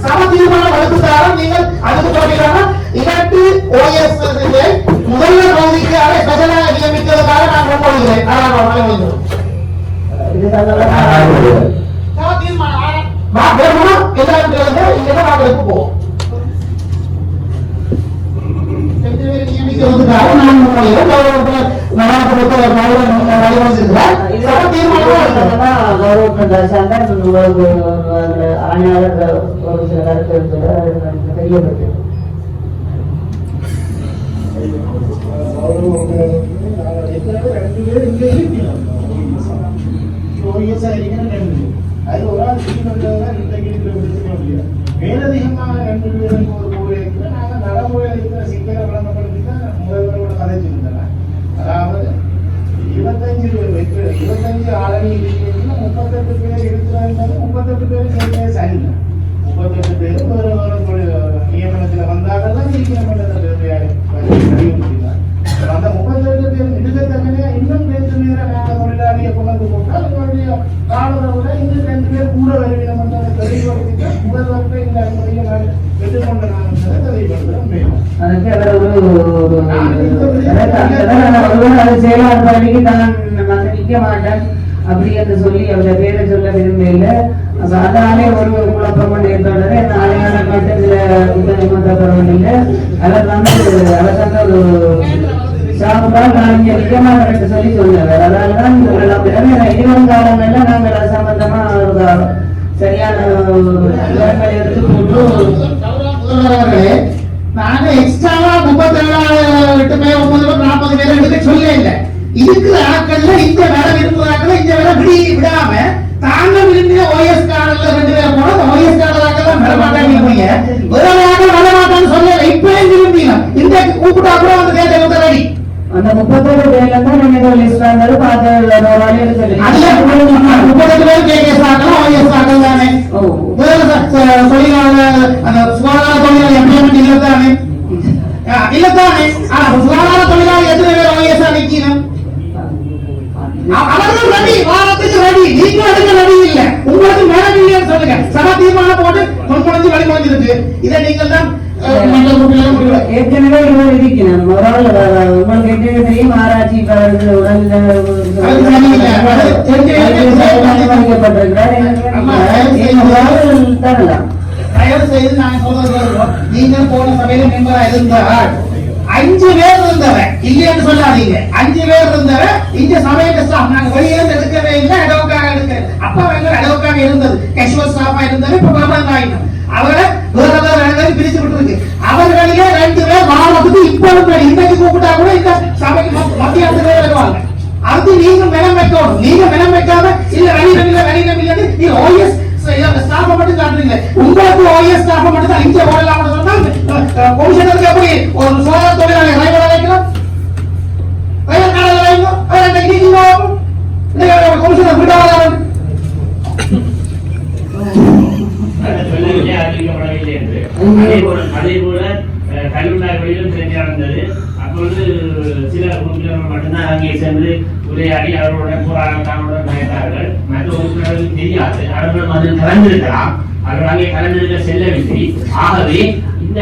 சமதீர்மான வழக்குதாரம் நீங்கள் அதுக்கு போகிறீங்கன்னா இரண்டு ஓஎஸ் முதல்ல பகுதிக்காக ஸ்பெஷலாக நியமித்ததுக்காக நான் முன்மொழிகிறேன். மேலதிகமாக 2 பேருக்கு ஒரு கூறுக்கு நாங்கள் நடைமுறையில் இருக்கிற சிக்கலை விளங்கப்படுத்திதான் முதல்வரோட கதைச்சிருந்தேன். அதாவது 25 ஆளணி இருக்கிறீங்கன்னா 38 பேர் இருக்கிறாங்க. 38 பேர் சேர்ந்தே சரியில்லை. 38 பேர் வேறு வேறு நியமனத்தில் வந்தாங்கதான் இருக்கிற அந்த 38 பேர் மிகத்தக்கனே இன்னும் 2 நேரம் தொழிலாளியை கொண்டு போட்டால் அதனுடைய காலத்தை விட இன்னும் 2 பேர் கூட வருவினம் என்றதை தெளிவுபடுத்திட்டு முதல்வர்கிட்ட இந்த அனுமதியை நான் பெற்றுக்கொண்ட நான் தெளிவுபடுத்துகிறேன். செயலாளர்களுக்கு நான் நிற்க மாட்டேன் அப்படி என்று சொல்லி அவருடைய பேரை சொல்ல விரும்பல. அதனாலே ஒரு குழப்பம் ஏற்படுறது நாளையான மட்டும் அவர் வந்து ஒரு சாப்பிட்டால் நான் இங்க நிற்க மாட்டேன் சொல்லி சொன்னவர். அதனால்தான் இருவரும் காலங்கள்ல நாங்கள் அது சம்பந்தமா சரியான விவரங்களை எடுத்து போட்டு நாங்க எக்ஸ்ட்ராவா 37 பேர் 40 பேர் எடுக்க சொல்ல இல்லை. இருக்கிற ஆட்கள்ல இந்த வேலை இருக்கிறார்கள் இந்த வேலை விடாம தாங்க விரும்பிய ஓஎஸ் கார்டுல 2 பேர் போனோம். ஓஎஸ் கார்டுலாம் வர மாட்டாங்க வரமாட்டான்னு சொல்லல. இப்பவே விரும்பினா இந்த கூப்பிட்டா கூட வந்து கேட்ட ரெடி அந்த 37 பேர்ல தான் நீங்க லிஸ்ட் வந்தாரு பார்த்து 30 பேர் கேஸ் ஆகலாம் ஓஎஸ் ஆகலாம் தானே. தொழிலாளர் அந்த சுகாதார தொழிலாளர் எம்ப்ளாய்மெண்ட் இல்லத்தானே இல்லத்தானே. ஆனா சுகாதார தொழிலாளர் எத்தனை பேர் ஓஎஸ் நிக்கணும்? அவர்கள் ரெடி, வாரத்துக்கு ரெடி. நீங்க அதுக்கு ரெடி இல்ல, உங்களுக்கு மேடம் இல்லைன்னு சொல்லுங்க. சம தீர்மானம் போட்டு முன்மொழிஞ்சு வழிமொழிஞ்சிருக்கு. இதை நீங்கள் தான் ஏற்கனவே இருக்கணும். உங்களுக்கு ஏற்கனவே தெரியும் ஆராய்ச்சி தரலாம். தயவு செய்து நான் சொல்றது, நீங்கள் போன சபையில மெம்பரா இருந்தால் 5 பேர் இருந்தவன் இல்லைன்னு சொல்லாதீங்க. 5 பேர் இருந்தவன் இந்த சபையில ஸ்டாஃப் நாங்க வெளியே எடுக்கவே இல்லை. அடவுக்காக எடுக்க அப்ப அவங்க அடவுக்காக இருந்தது கேஷுவல் ஸ்டாஃபா இருந்தது. இப்ப பர்மனன்ட் ஆயிடும். அவரை வேற வேற இடத்துல பிரிச்சு விட்டு இருக்கு. அவர்களிலே 2 பேர் வாரத்துக்கு இப்ப இன்னைக்கு கூப்பிட்டா கூட இந்த சபைக்கு மத்திய அரசு பேர் வருவாங்க. அது நீங்க மெனம் வைக்கணும். நீங்க மெனம் வைக்காம இல்ல வெளியில நீங்க ஓஎஸ் ஸ்டாஃப் மட்டும் காட்டுறீங்க. உங்களுக்கு ஓஎஸ் ஸ்டாஃப் மட்டும் தான் இங்க ஓடலாம் சொன்னா கமிஷனருக்கு எப்படி ஒரு சுகாதார தொழிலாளி வைக்கலாம்? அறிவிக்கப்படவில்லை என்று அதே போல கல்லுண்டாய்களிலும் செஞ்சிருந்தது. அப்பொழுது சில உறுப்பினர்கள் மட்டும்தான் அங்கே சென்று உரையாடி அவர்களுடன் போராட்டங்களுடன் நகைத்தார்கள். மற்ற உறுப்பினர்களுக்கு தெரியாது, அவர்களும் அதில் கலந்திருக்கலாம், அவர்கள் அங்கே கலந்திருக்க செல்லவில்லை. ஆகவே இந்த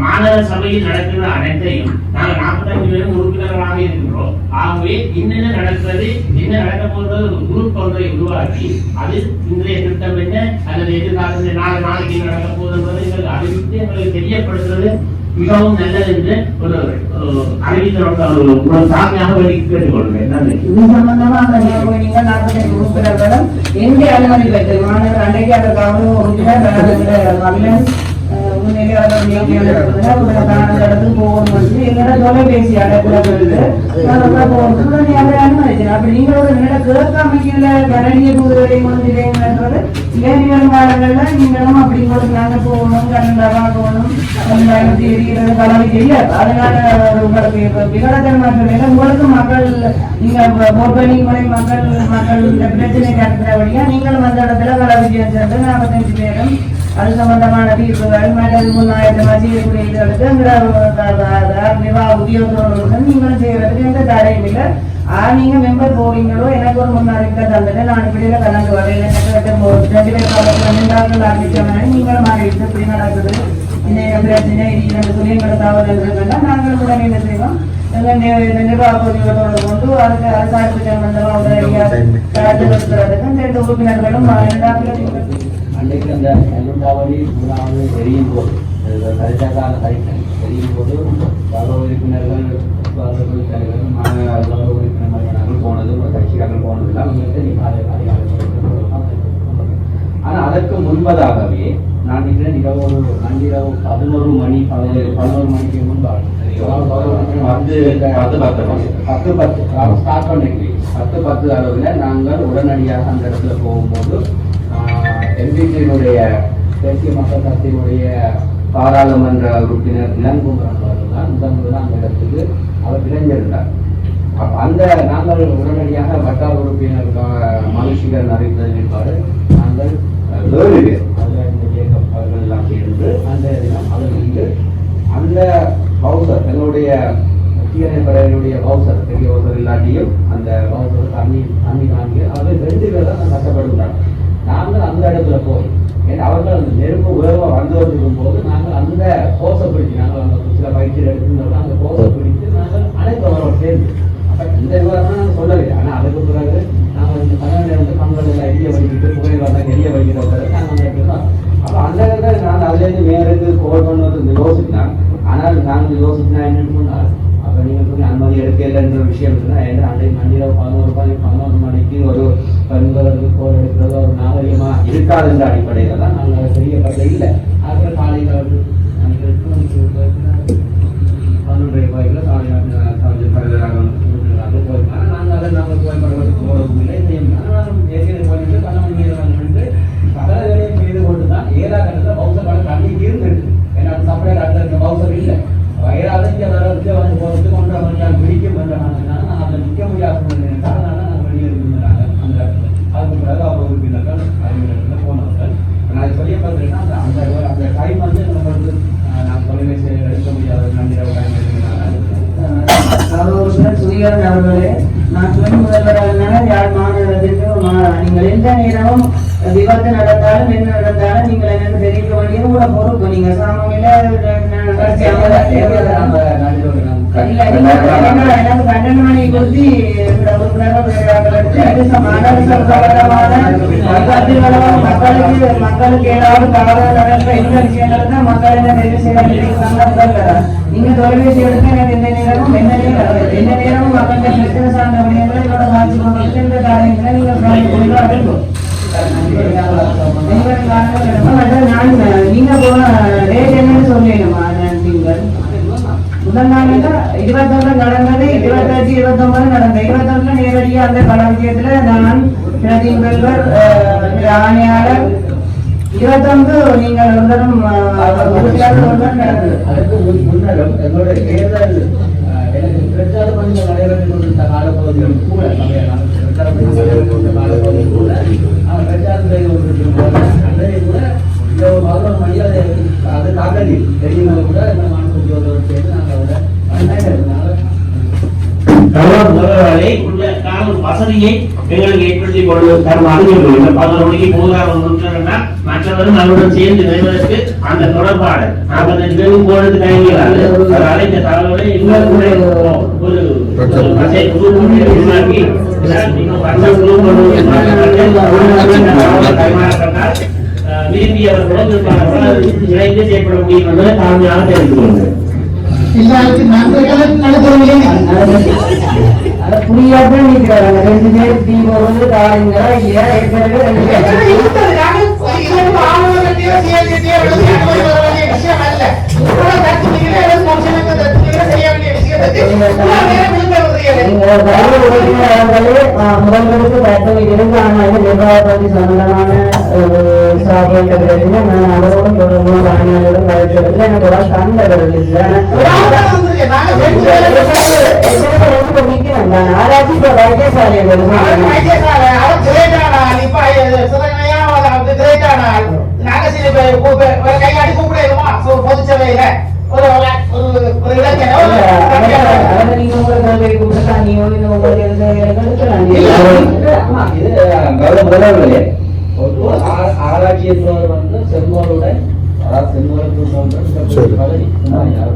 மாநகர சபையில் நடக்கிற அனைத்தையும் நாங்கள் 45 பேரும் உறுப்பினர்களாக இருக்கின்றோம். ஆகவே என்னென்ன நடக்கிறது, என்ன நடக்க போகிறது ஒரு குரூப் ஒன்றை உருவாக்கி அது இன்றைய திட்டம் என்ன அல்லது எதிர்காலத்தில் நாளைக்கு நடக்க போகுது எங்களுக்கு அறிவித்து எங்களுக்கு தெரியப்படுத்துறது மிகவும் நல்லது என்று ஒரு அறிவித்தோட சாமியாக கேட்டுக்கொள்கிறேன். நன்றி. இது சம்பந்தமாக நீங்கள் 45 உறுப்பினர்களும் எந்த அனுமதி பெற்று மாணவர் அன்றைக்கு அந்த கவனம் உறுப்பினர் தொலைபேசி அழைப்புல அப்படி நீங்க ஒரு கேட்காமல கரடிய தூதுவரை முடிஞ்சுன்றது இளைஞர் காலங்கள்ல நீங்களும் அப்படி உங்களுக்கு நாங்க போகணும் கண்ணா போகணும் எரிகிறது கலவை தெரியாது. அதனால உங்களுக்கு விகடத்தன்மாற்றம் உங்களுக்கு மக்கள் நீங்க பொறுப்பணி முறை மக்கள் இந்த பிரச்சனை காட்டுறபடியா நீங்களும் அந்த இடத்துல கலவை சென்று 45 பேரும் அது சம்பந்தமான தீர்ப்புகள் மற்றது முன்னாயிரமா செய்யக்கூடிய இதுகளுக்கு உத்தியோகத்தோடு நீங்களும் செய்யறதுக்கு எந்த தடையும் இல்லை. நீங்க மெம்பர் போறீங்களோ எனக்கு ஒரு முன்னறிவிக்க தந்துட்டு நான் இப்படியில கலந்து வரேன் 2 பேர் காலத்தில் ஆரம்பிச்சோம்னா நீங்களும் அறிவித்து இப்படி நடக்குது இந்த பிரச்சனை இரண்டு துணியங்களை தவறு இருக்குன்னா நாங்கள் உடனே என்ன செய்வோம் நிர்வாக உத்தியோகத்தோடு கொண்டு அதுக்கு அரசாங்கு சம்பந்தமாக உதவியாக 2 உறுப்பினர்களும் 2 அன்றைக்கு அந்த கல்லுண்டாவடி முதலாவது எரியும் போது கருத்தாக்கான கரிக்கல் எரியும் போது கௌரவ உறுப்பினர்கள் கௌரவ உறுப்பினர் போனது கட்சிக்காரர்கள் போனதில்லை அவங்களுக்கு நீங்கள் ஆனால் அதற்கு முன்பதாகவே நான் இரவு நள்ளிரவு 11 மணி 11 மணிக்கு முன்பாக 10 அளவில் நாங்கள் உடனடியாக அந்த இடத்துல போகும்போது எம்பிபியினுடைய தேசிய மக்கள் கட்சியினுடைய பாராளுமன்ற உறுப்பினர் இளங்குமரன் அவர்கள் தான் முதன் அந்த இடத்துக்கு அவர் இளைஞர்ந்தார். அந்த நாங்கள் உடனடியாக வட்டார உறுப்பினர் மனுஷிகர் அறிவித்ததன் பிற்பாடு நாங்கள் 7 பேர் அவர்கள் எல்லாம் சேர்ந்து அந்த அவர்களுக்கு அந்த பவுசர் எங்களுடைய தீயணைப்படையினுடைய பவுசர் பெரிய பவுசர் இல்லாட்டியும் அந்த பவுசர் தண்ணி வாங்கி அவர்கள் 2 பேர் தான் கஷ்டப்படுகிறாங்க. நாங்கள் அந்த இடத்துல போய் ஏன்னா அவர்கள் அந்த நெருப்பு உயர்வாக வந்து கொண்டிருக்கும் போது நாங்கள் அந்த கோசை பிடிச்சி நாங்கள் அந்த சில பயிற்சியில் எடுத்துருந்தோம் அந்த கோசை பிடித்து நாங்கள் அனைத்தவரோடு சேர்ந்து அப்போ இந்த விவரம்னா நாங்கள் சொல்லவில்லை. ஆனால் அதுக்கு பிறகு நாங்கள் இந்த 12 கண்கள் எல்லாம் எரிய வைக்கிட்டு புகையிலாம் எரிய வைக்கிறவங்க நாங்கள் அந்த இடத்துல அப்போ அந்த இடத்துல நாங்கள் அதுலேருந்து மேலுக்கு கோல் பண்ணுவது யோசித்தான். ஆனால் நாங்கள் யோசித்தா என்னன்னு சொன்னால் அப்போ நீங்கள் சொல்லி அனுமதி எடுக்கலைன்ற விஷயம் இருந்தால் ஏன்னா அன்றைக்கு மணியில் 11 மணிக்கு ஒரு பெண்களுக்கு கோல் எடுக்கிறது ஒரு நாகரிகமாக இருக்காதுன்ற அடிப்படையில் தான் நாங்கள் பெரிய கதை இல்லை. அப்புறம் காலையில் 8 மணிக்கு 11 ரூபாய்க்குள்ள போயிருக்காங்க. நாங்கள் அதை நாங்கள் புகைப்படத்துக்கு போகிறதும் இல்லை செய்யும். ஆனால் ஏற்கனவே போயிட்டு 12 மணி வந்து சகல வேலையும் செய்து கொண்டு தான் 7ஆம் கட்டத்தில் பவுசர் படம் தண்ணி இருந்துருக்கு. ஏன்னா சப்ளை அடுத்த பவுசர் இல்லை வயிறாவது இங்கே வரதுக்கு வந்து போகிறதுக்கு 1.5 மணி பிடிக்கும் என்றாங்கன்னா நான் அதை நிற்க முடியாத சூழ்நிலை அதனால நாங்கள் வெளியே இருந்தாங்க. அந்த அதுக்கு பிறகு அவர் உறுப்பினர்கள் அறிவியல் போனவர்கள் நான் சொல்லிய பார்த்தீங்கன்னா அந்த டைம் வந்து நம்மளுக்கு நான் தொலைபேசி எடுக்க முடியாத நன்றியாக டைம் சுதிகரன் அவர்களே நான் துணை முதல்வராக யாழ் மாநகரத்திற்கு நீங்கள் எந்த நேரமும் விபத்து நடந்தாலும் என்ன நடந்தாலும் நீங்கள் எனக்கு தெரிவிக்க வேண்டியது கூட பொறுப்பு. நீங்க சாமியில எனக்கு 12 மணி குறித்து மக்களுக்கு ஏதாவது தவறு நடக்கிற இந்த விஷயங்கள் தான் மக்கள் என்ன தெரிவு செய்ய நீங்க தொலைபேசி எடுத்து எனக்கு எந்த நேரமும் என்ன நேரமும் மக்களுடைய பிரச்சனை சார்ந்த விடயங்களை என்னோட மாற்றி கொண்டு இந்த காரியங்களை நீங்கள் நீங்க போன ரேட் என்னன்னு சொல்லிடுமா நீங்கள் முதல் நாளில் 21 நடந்தது 28, 29 நடந்தது 21 நேரடியாக அந்த களஞ்சியத்துல நான் பிரதி முதல்வர் ஆணையாளர் 21 நீங்கள் ஒருத்தரும் நடந்தது. அதுக்கு முன்னரும் எங்களுடைய தேர்தல் எனக்கு பிரச்சாரம் பண்ணி நடைபெற்ற கொண்டிருந்த காலப்பகுதியில் கூட காலப்பகுதியில் கூட அவன் பிரச்சாரம் செய்து கொண்டிருக்கும் போது அன்றைய கூட இந்த ஒரு மகன் மரியாதை அது காக்கலில் தெரியுமா கூட இந்த மாணவர்களோடு சேர்ந்து நாங்கள் அவரை முதல்வரை உள்ள கால வசதியை எங்களுக்கு ஏற்படுத்தி கொண்டு தருமாறு இந்த 11 மணிக்கு போகிறார் மற்றவரும் அவருடன் சேர்ந்து வருவதற்கு அந்த தொடர்பாடு 45 பேரும் போனது கைவிடாது. அதனால இந்த தகவலை எங்களுக்கு ஒரு உருவாக்கி விரும்பியவர்களும் இணைந்து செயல்பட முடியும் என்பதை தாழ்மையாக தெரிந்து கொள்கிறேன். எல்லாருக்கும் நன்றிகளை அதை புரியாத நிற்கிறாங்க 2 பேர் டீ போடுறது காலைங்களா இல்லையா முதல்வருக்கு தட்டம் இருந்து ஆனால் நிர்வாகப்பதி சம்பந்தமான சாப்பிட்டு நான் அவரோடும் தொடர்பு ராணியோடும் கழிச்சதில் எனக்கு ஒரு கண்டது இல்லை ஆராய்ச்சி வைத்தியசாலை கையாடி கூப்பிடுமா பொதுச்சபையில ஆராய்ச்சியை வந்து செம்மோருடன்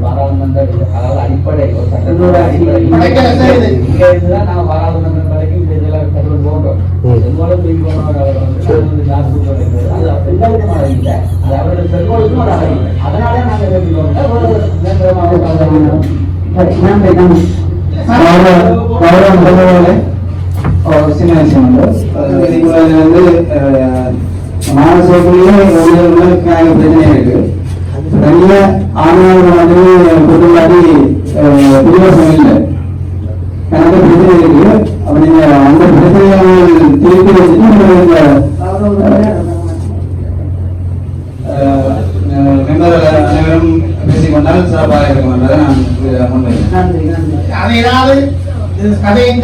பாராளுமன்ற அதாவது அடிப்படை ஒரு சட்டத்தோட அடிப்படை இங்க இருந்துதான் நாம பாராளுமன்றம் வரைக்கும் இந்த இதெல்லாம் கருவல் போன்றோம் செம்மோலம் தூய்மையானவர் அவர் வந்து கிளாஸ் அது பெண்களுக்கும் இல்லை அது அவருடைய செம்மோலுக்கும் ஒரு அறை அதனால நாங்க சின்ன விஷயம் வந்து மாணவர்களுக்குள்ளேயே பிரச்சனை இருக்கு. நிறைய ஆண்கள் வந்து பொதுவாடி பிரிவாசம் இல்லை எனக்கு பிரச்சனை இருக்கு. அப்ப நீங்க அந்த பிரச்சனையை திருப்பி வச்சுட்டு அனைவரும் பேசிக்கொண்டால் சிறப்பாக இருக்கும் என்பதை நான் முன்வைக்கிறேன். கதையின்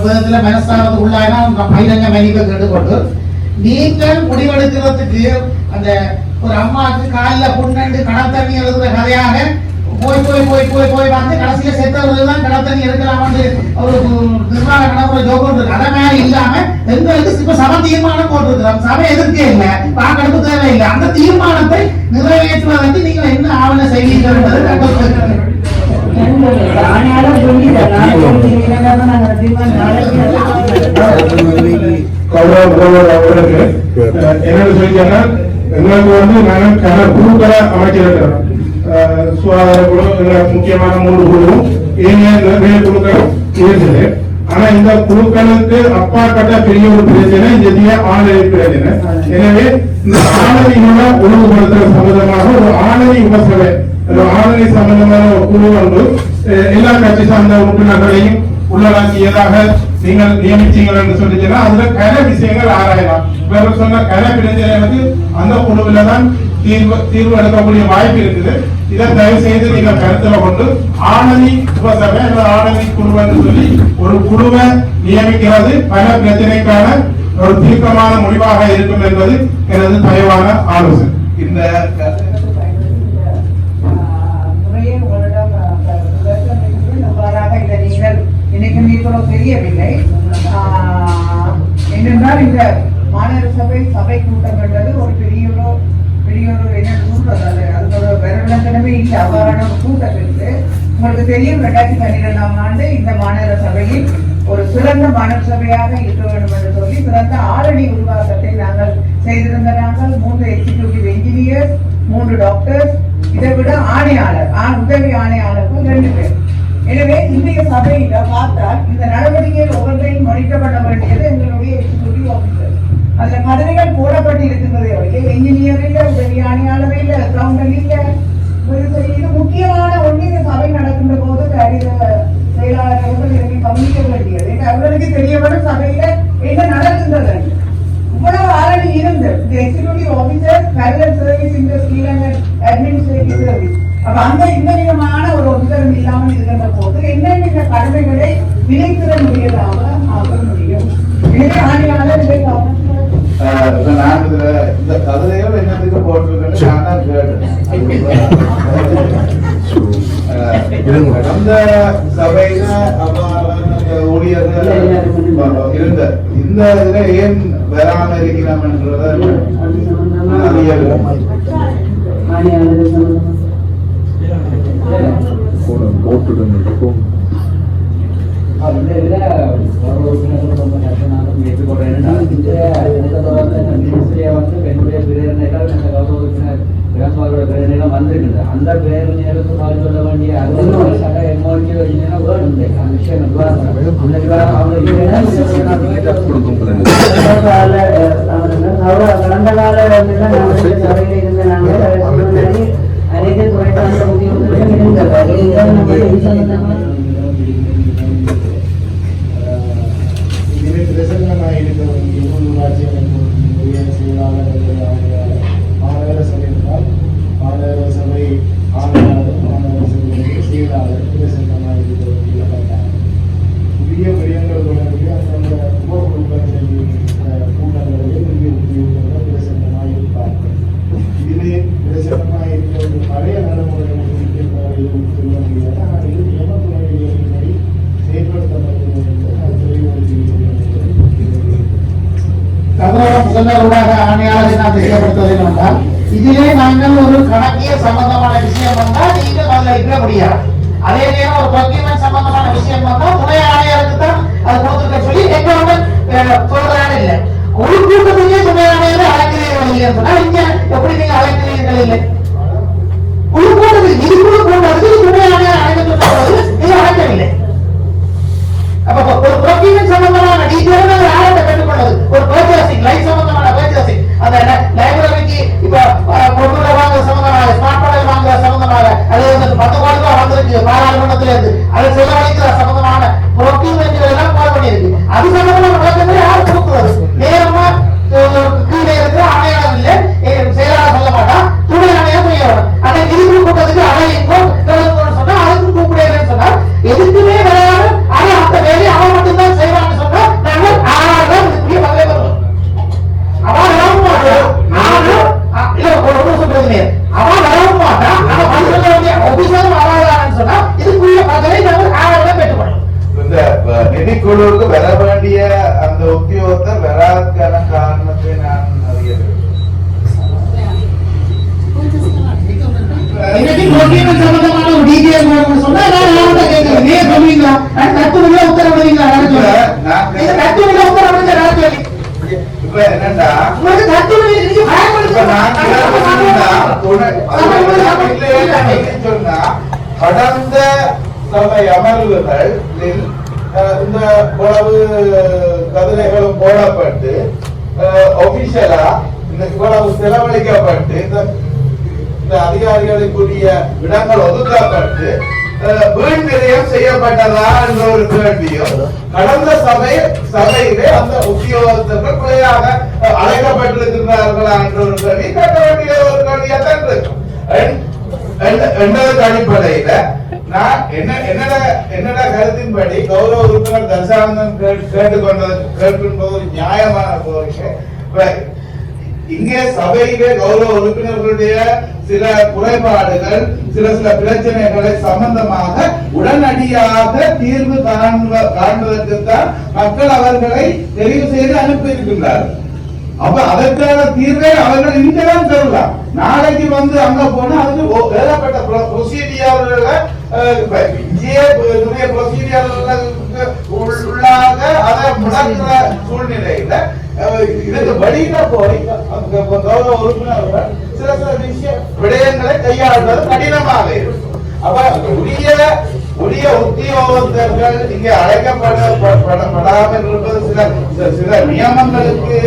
விதத்துல மனசாவது உள்ளாயினா பகிரங்க மதிப்பை கேட்டுக்கொண்டு நீங்கள் முடிவெடுக்கிறதுக்கு அந்த ஒரு அம்மாவுக்கு காலில் புண்ணண்டு கடல் தண்ணி எழுதுற கதையாக போய் போய் போய் போய் போய் வந்து கடைசியில செத்தவர்கள் கடல் தண்ணி எடுக்கலாம்னு ஒரு நிர்வாக நடைமுறை ஜோகம் இருக்கு. அதை மாதிரி இல்லாம எங்களுக்கு இப்ப சபை தீர்மானம் போட்டிருக்கிறோம். சபை எதிர்க்கே இல்லை, வாக்கெடுப்பு தேவையில்லை. அந்த தீர்மானத்தை நிறைவேற்றுவதற்கு நீங்கள் என்ன ஆவண செய்வீர்கள் என்பது என்னன்னு சொல்லிட்டேன்னா எங்களுக்கு வந்து நாங்கள் குழுக்களை அமைச்சிருக்கிறோம். சுகாதார குழு முக்கியமான 3 குழுவும் நிறைய குழுக்கள் இருக்குது. ஆனா இந்த குழுக்களுக்கு அப்பா கட்ட பெரிய ஒரு பிரச்சனை இந்திய ஆணை பிரச்சனை. எனவே இந்த ஆணையோட ஒழுங்குபடுத்துற சம்பந்தமாக ஒரு ஆணை உபசபை ஆணை சம்பந்தமான ஒரு குழு வந்து எல்லா கட்சி சார்ந்த உறுப்பினர்களையும் உள்ளடக்கியதாக நீங்கள் நியமிச்சீங்கள் என்று சொல்லிச்சுன்னா அதுல கல விஷயங்கள் ஆராயலாம். வேற சொன்ன கல பிரச்சனை வந்து அந்த குழுவில தான் தீர்வு எடுக்கக்கூடிய வாய்ப்பு இருக்குது. இதை தயவு செய்து நீங்க கருத்துல கொண்டு ஆணை உபசபை ஆணை குழு என்று சொல்லி ஒரு குழுவை நியமிக்கிறது பல பிரச்சனைக்கான ஒரு தீர்க்கமான முடிவாக இருக்கும் என்பது எனது தயவான ஆலோசனை. இந்த தெரியவில்லை என்னென்றால் இந்த மாநகர சபை கூட்டம் என்றது ஒரு பெரிய ஒரு என்ன சொல்றது அது ஒரு வரவிலக்கணமே இல்லை. அவ்வாறான ஒரு கூட்டம் இருக்கு. உங்களுக்கு தெரியும் 2012ஆம் ஆண்டு இந்த மாநகர சபையில் ஒரு சிறந்த மாநகர சபையாக இருக்க வேண்டும் என்று சொல்லி சிறந்த ஆரணி உருவாக்கத்தை நாங்கள் செய்திருந்த நாங்கள் 3 எக்ஸிகியூட்டிவ் என்ஜினியர்ஸ் 3 டாக்டர்ஸ் இதை விட ஆணையாளர் உதவி ஆணையாளர்கள் 2 பேர். எனவே இந்திய சபையில பார்த்தால் இந்த நடவடிக்கைகள் ஒவ்வொன்றையும் மொழிக்கப்பட வேண்டியது எங்களுடைய எக்ஸிகியூட்டிவ் ஆபீசர். அதுல கதனைகள் போடப்பட்டு இருக்கிறதே என்ஜினியர் இல்ல, உதவி ஆணையாளர் இல்ல, அக்கவுண்டன்ட் இல்ல. இது முக்கியமான ஒன்று. இந்த சபை நடக்கின்ற போது செயலாளர்கள் இதனை கவனிக்க வேண்டியது. அவர்களுக்கு தெரிய வரும் சபையில என்ன நடக்கின்றது. இவ்வளவு ஆரணி இருந்து இந்த எக்ஸிகியூட்டிவ் ஆபீசர் பேரலல் சர்வீஸ் இந்த ஸ்ரீலங்கன் அட்மினிஸ்ட்ரேட்டிவ் சர்வீஸ் அப்ப அந்த இந்த விதமான ஒரு ஒப்புதலும் இல்லாமல் இருக்கின்ற போது என்னென்ன கடமைகளை வினைத்திறன் உடையதாக ஆக முடியும். எனவே ஆணையாளர் இதை கவனத்தில் நான் இந்த கதைகள் என்னத்துக்கு போட்டிருக்கேன்னு நான் தான் கேட்டேன். அந்த சபையில ஊழியர்கள் இருந்த இந்த இதுல ஏன் வராம இருக்கிறோம்ன்றத அந்த பேரணிகளுக்கு பால் சொல்ல வேண்டிய சட்ட எம்ஓடி கடந்த கால சபையில் இருந்த நாங்கள் அனைத்து குறைந்த முக்கியத்துவம் இருந்தது. இதுவே பிரசன்னமாக இருக்கிறவங்க உள்ளூராட்சி அமைப்பு செயலாளர் மாநகர சபை என்றால் மாநகர சபை ஆணையாளர் மாநகர சபை செயலாளர் பிரசன்னமாக இருக்கிறவங்க புதிய விடயங்கள் தொடர்பு அந்த உபகுழுக்கள் கூட்டங்களிலே புதிய உத்தியோகங்கள் பிரசன்னமாக இருப்பார்கள். இதுவே பிரசன்னமாக இருக்கிற பழைய நடைமுறைகளை சொல்ல முடியாது. ஆனால் இது நியமத்துறையின்படி செயல்படுத்தப்பட்டது தமிழக முதல்வர்களாக ஆணையாளரை நாம் தெரியப்படுத்துவது என்னவென்றால், இதிலே நாங்கள் ஒரு கணக்கியல் சம்பந்தமான விஷயம் வந்தால் நீங்கள் அதில் இருக்க முடியாது. அதே நேரம் ஒரு ப்ரொக்யூர்மென்ட் சம்பந்தமான விஷயம் வந்தால் துணை ஆணையருக்கு தான் அது கொடுத்துருக்க சொல்லி எங்க சொல்றாங்க. இல்லை ஒரு கூட்டத்திலேயே துணை ஆணையரை அழைக்கிறீர்கள் இல்லைன்னு சொன்னா இங்க எப்படி நீங்க அழைக்கிறீர்கள்? இல்லை குழு கூட்டத்தில் இது குழு கூட்டத்துக்கு துணை ஆணையர் அழைக்க சொல்லும்போது நீங்க அழைக்கவில்லை. அப்ப ஒரு ப்ரொக்யூர்மென்ட் சம்பந்தமான டீடைல் யார்கிட்ட பெற்றுக்கொண்டது? ஒரு பர்ச்சேசிங் லைஃப் சம்பந்தமான பர்ச்சேசிங் அந்த லைப்ரரிக்கு இப்ப பொருட்களை வாங்குற சம்பந்தமாக ஸ்மார்ட் போர்டல் வாங்குற சம்பந்தமாக அது வந்து 10 கோடி ரூபாய் வந்திருக்கு பாராளுமன்றத்துல இருந்து அதை செலவழிக்கிற சம்பந்தமான ப்ரொக்யூர்மென்ட்கள் எல்லாம் போட பண்ணியிருக்கு. அது சம்பந்தமான விளக்கங்களை யார் கொடுக்குறது? நேரமா கீழே இருக்கிற ஆணையாளர் இல்லை செயலாளர் சொல்ல மாட்டான், துணை ஆணையர் செய்ய வேணும். ஆனா இறுதி கூட்டத்துக்கு அழைங்கோ சொன்னா அதுக்கு கூப்பிடுறேன்னு சொன்னா எதுக்குமே வராது. ஆனா அந்த வேலையை அவன் மட்டும்தான் செய்வான்னு சொன்னா நாங்கள் ஆறாயிரம் இதுக்குரிய பதிலை வருவோம். அவன் வரவும் மாட்டான். இல்ல ஒரு சொல்றது அவன் வரவும் மாட்டான். ஆனா பதில் சொல்ல வேண்டிய ஆபீசரும் ஆறாயிரம் சொன்னா இதுக்குரிய பதிலை நாங்கள் 6000 பெற்றுக்கொள்ளும். இந்த நிதிக்குழுவுக்கு வர வேண்டிய அந்த உத்தியோகத்தர் வராதுக்கான காரணத்தை நான் அறியவில்லை. இன்னைக்கு ப்ரொக்யூர்மென்ட் சம்பந்தமான ஒரு டீடைல் வேணும்னு சொன்னா நான் யார்கிட்ட கேட்கிறேன்? நீங்க சொல்லுவீங்களா? நான் தத்துவங்கள உத்தரவிடுவீங்களா? இது தத்துவங்கள உத்தரவிடுங்க நான் சொல்லி. இப்ப என்னன்னா உங்களுக்கு தத்துவம் இருக்கு சொன்னா கடந்த சபை அமர்வுகளில் இந்த உளவு கதிரைகளும் போடப்பட்டு ஒபிஷியலா இந்த இவ்வளவு செலவழிக்கப்பட்டு இந்த அதிகாரிகளுக்குரிய இடங்கள் ஒதுக்கப்பட்டு வீண் விரயம் செய்யப்பட்டதா என்ற ஒரு கேள்வியும் கடந்த சபையிலே அந்த உத்தியோகத்தர்கள் பிழையாக அழைக்கப்பட்டிருக்கிறார்களா என்ற ஒரு கேள்வி கேட்க வேண்டிய ஒரு கேள்வியாத்தான் இருக்கும். என்ற அடிப்படையில நான் என்னோட கருத்தின்படி கௌரவ உறுப்பினர் தசானந்தன் கேட்கின்ற ஒரு நியாயமான கோரிக்கை. இங்கே சபையிலே கௌரவ உறுப்பினர்களுடைய சில குறைபாடுகள் சில பிரச்சனைகளை சம்பந்தமாக உடனடியாக தீர்வு காண்பதற்குத்தான் மக்கள் அவர்களை தெரிவு செய்து அனுப்பி இருக்கின்றார்கள். அப்ப அதற்கான தீர்வை அவர்கள் இங்கதான் சொல்லலாம். நாளைக்கு வந்து அங்க போனா அதுக்கு ஏகப்பட்ட ப்ரொசீடியர்கள் உள்ளாக அதை முடக்கிற சூழ்நிலையில இதுக்கு வழியில போய் கௌரவ உறுப்பினர்கள் சில விடயங்களை கையாளுவது கடினமாக இருக்கும். அப்ப உரிய உத்தியோகத்தர்கள் இங்கே அழைக்கப்படாமல் இருப்பது சில நியமங்களுக்கு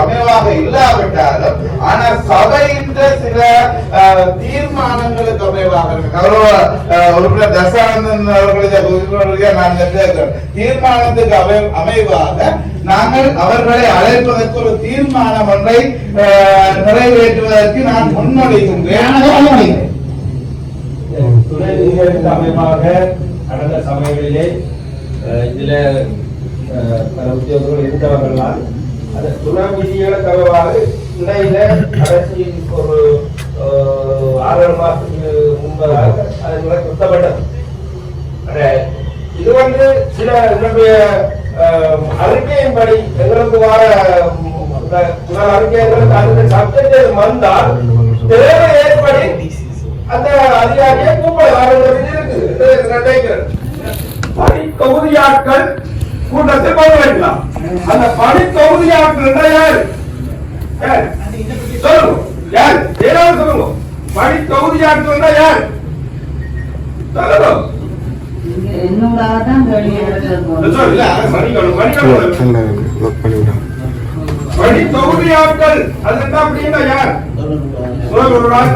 அமைவாக இல்லாவிட்டாலும் ஆனா சபையின் சில தீர்மானங்களுக்கு அமைவாக கௌரவ உறுப்பினர் தசானந்தன் அவர்களுடைய நாங்கள் தீர்மானத்துக்கு அமைவாக நாங்கள் அவர்களை அழைப்பதற்கு ஒரு தீர்மானம் ஒன்றை நிறைவேற்றுவதற்கு நான் முன்மொழிகின்றேன். துணை நீதிகளுக்கு அமைப்பாக கடந்த சபைகளிலே இதுல பல உத்தியோகங்கள் இருந்தவர்கள்லாம் அந்த துணை விதிகளை தவிர இடையில கடைசி ஒரு 6 மாதத்துக்கு முன்பதாக அது சுத்தப்பட்டது. இது சில என்னுடைய அறிக்கையின்படி எங்களுக்கு வர அறிக்கை எங்களுக்கு அந்த சப்ஜெக்ட் வந்தால் தேவை ஏற்படி அந்த அதிகாரியை கூப்பிடலாம் இருக்கு. பணி தொகுதியாட்கள் கூட்டத்தில் பங்கேற்கலாம். அந்த பணி தொகுதியாட்கள் யாரு சொல்லுங்க, யாரு ஏதாவது சொல்லுங்க. பணி தொகுதியாட்கள் யாரு சொல்லுங்க. என்னோடதான் பணி தொகுதியாட்கள் அதுதான் அப்படின்னா யார் ஒரு நாள்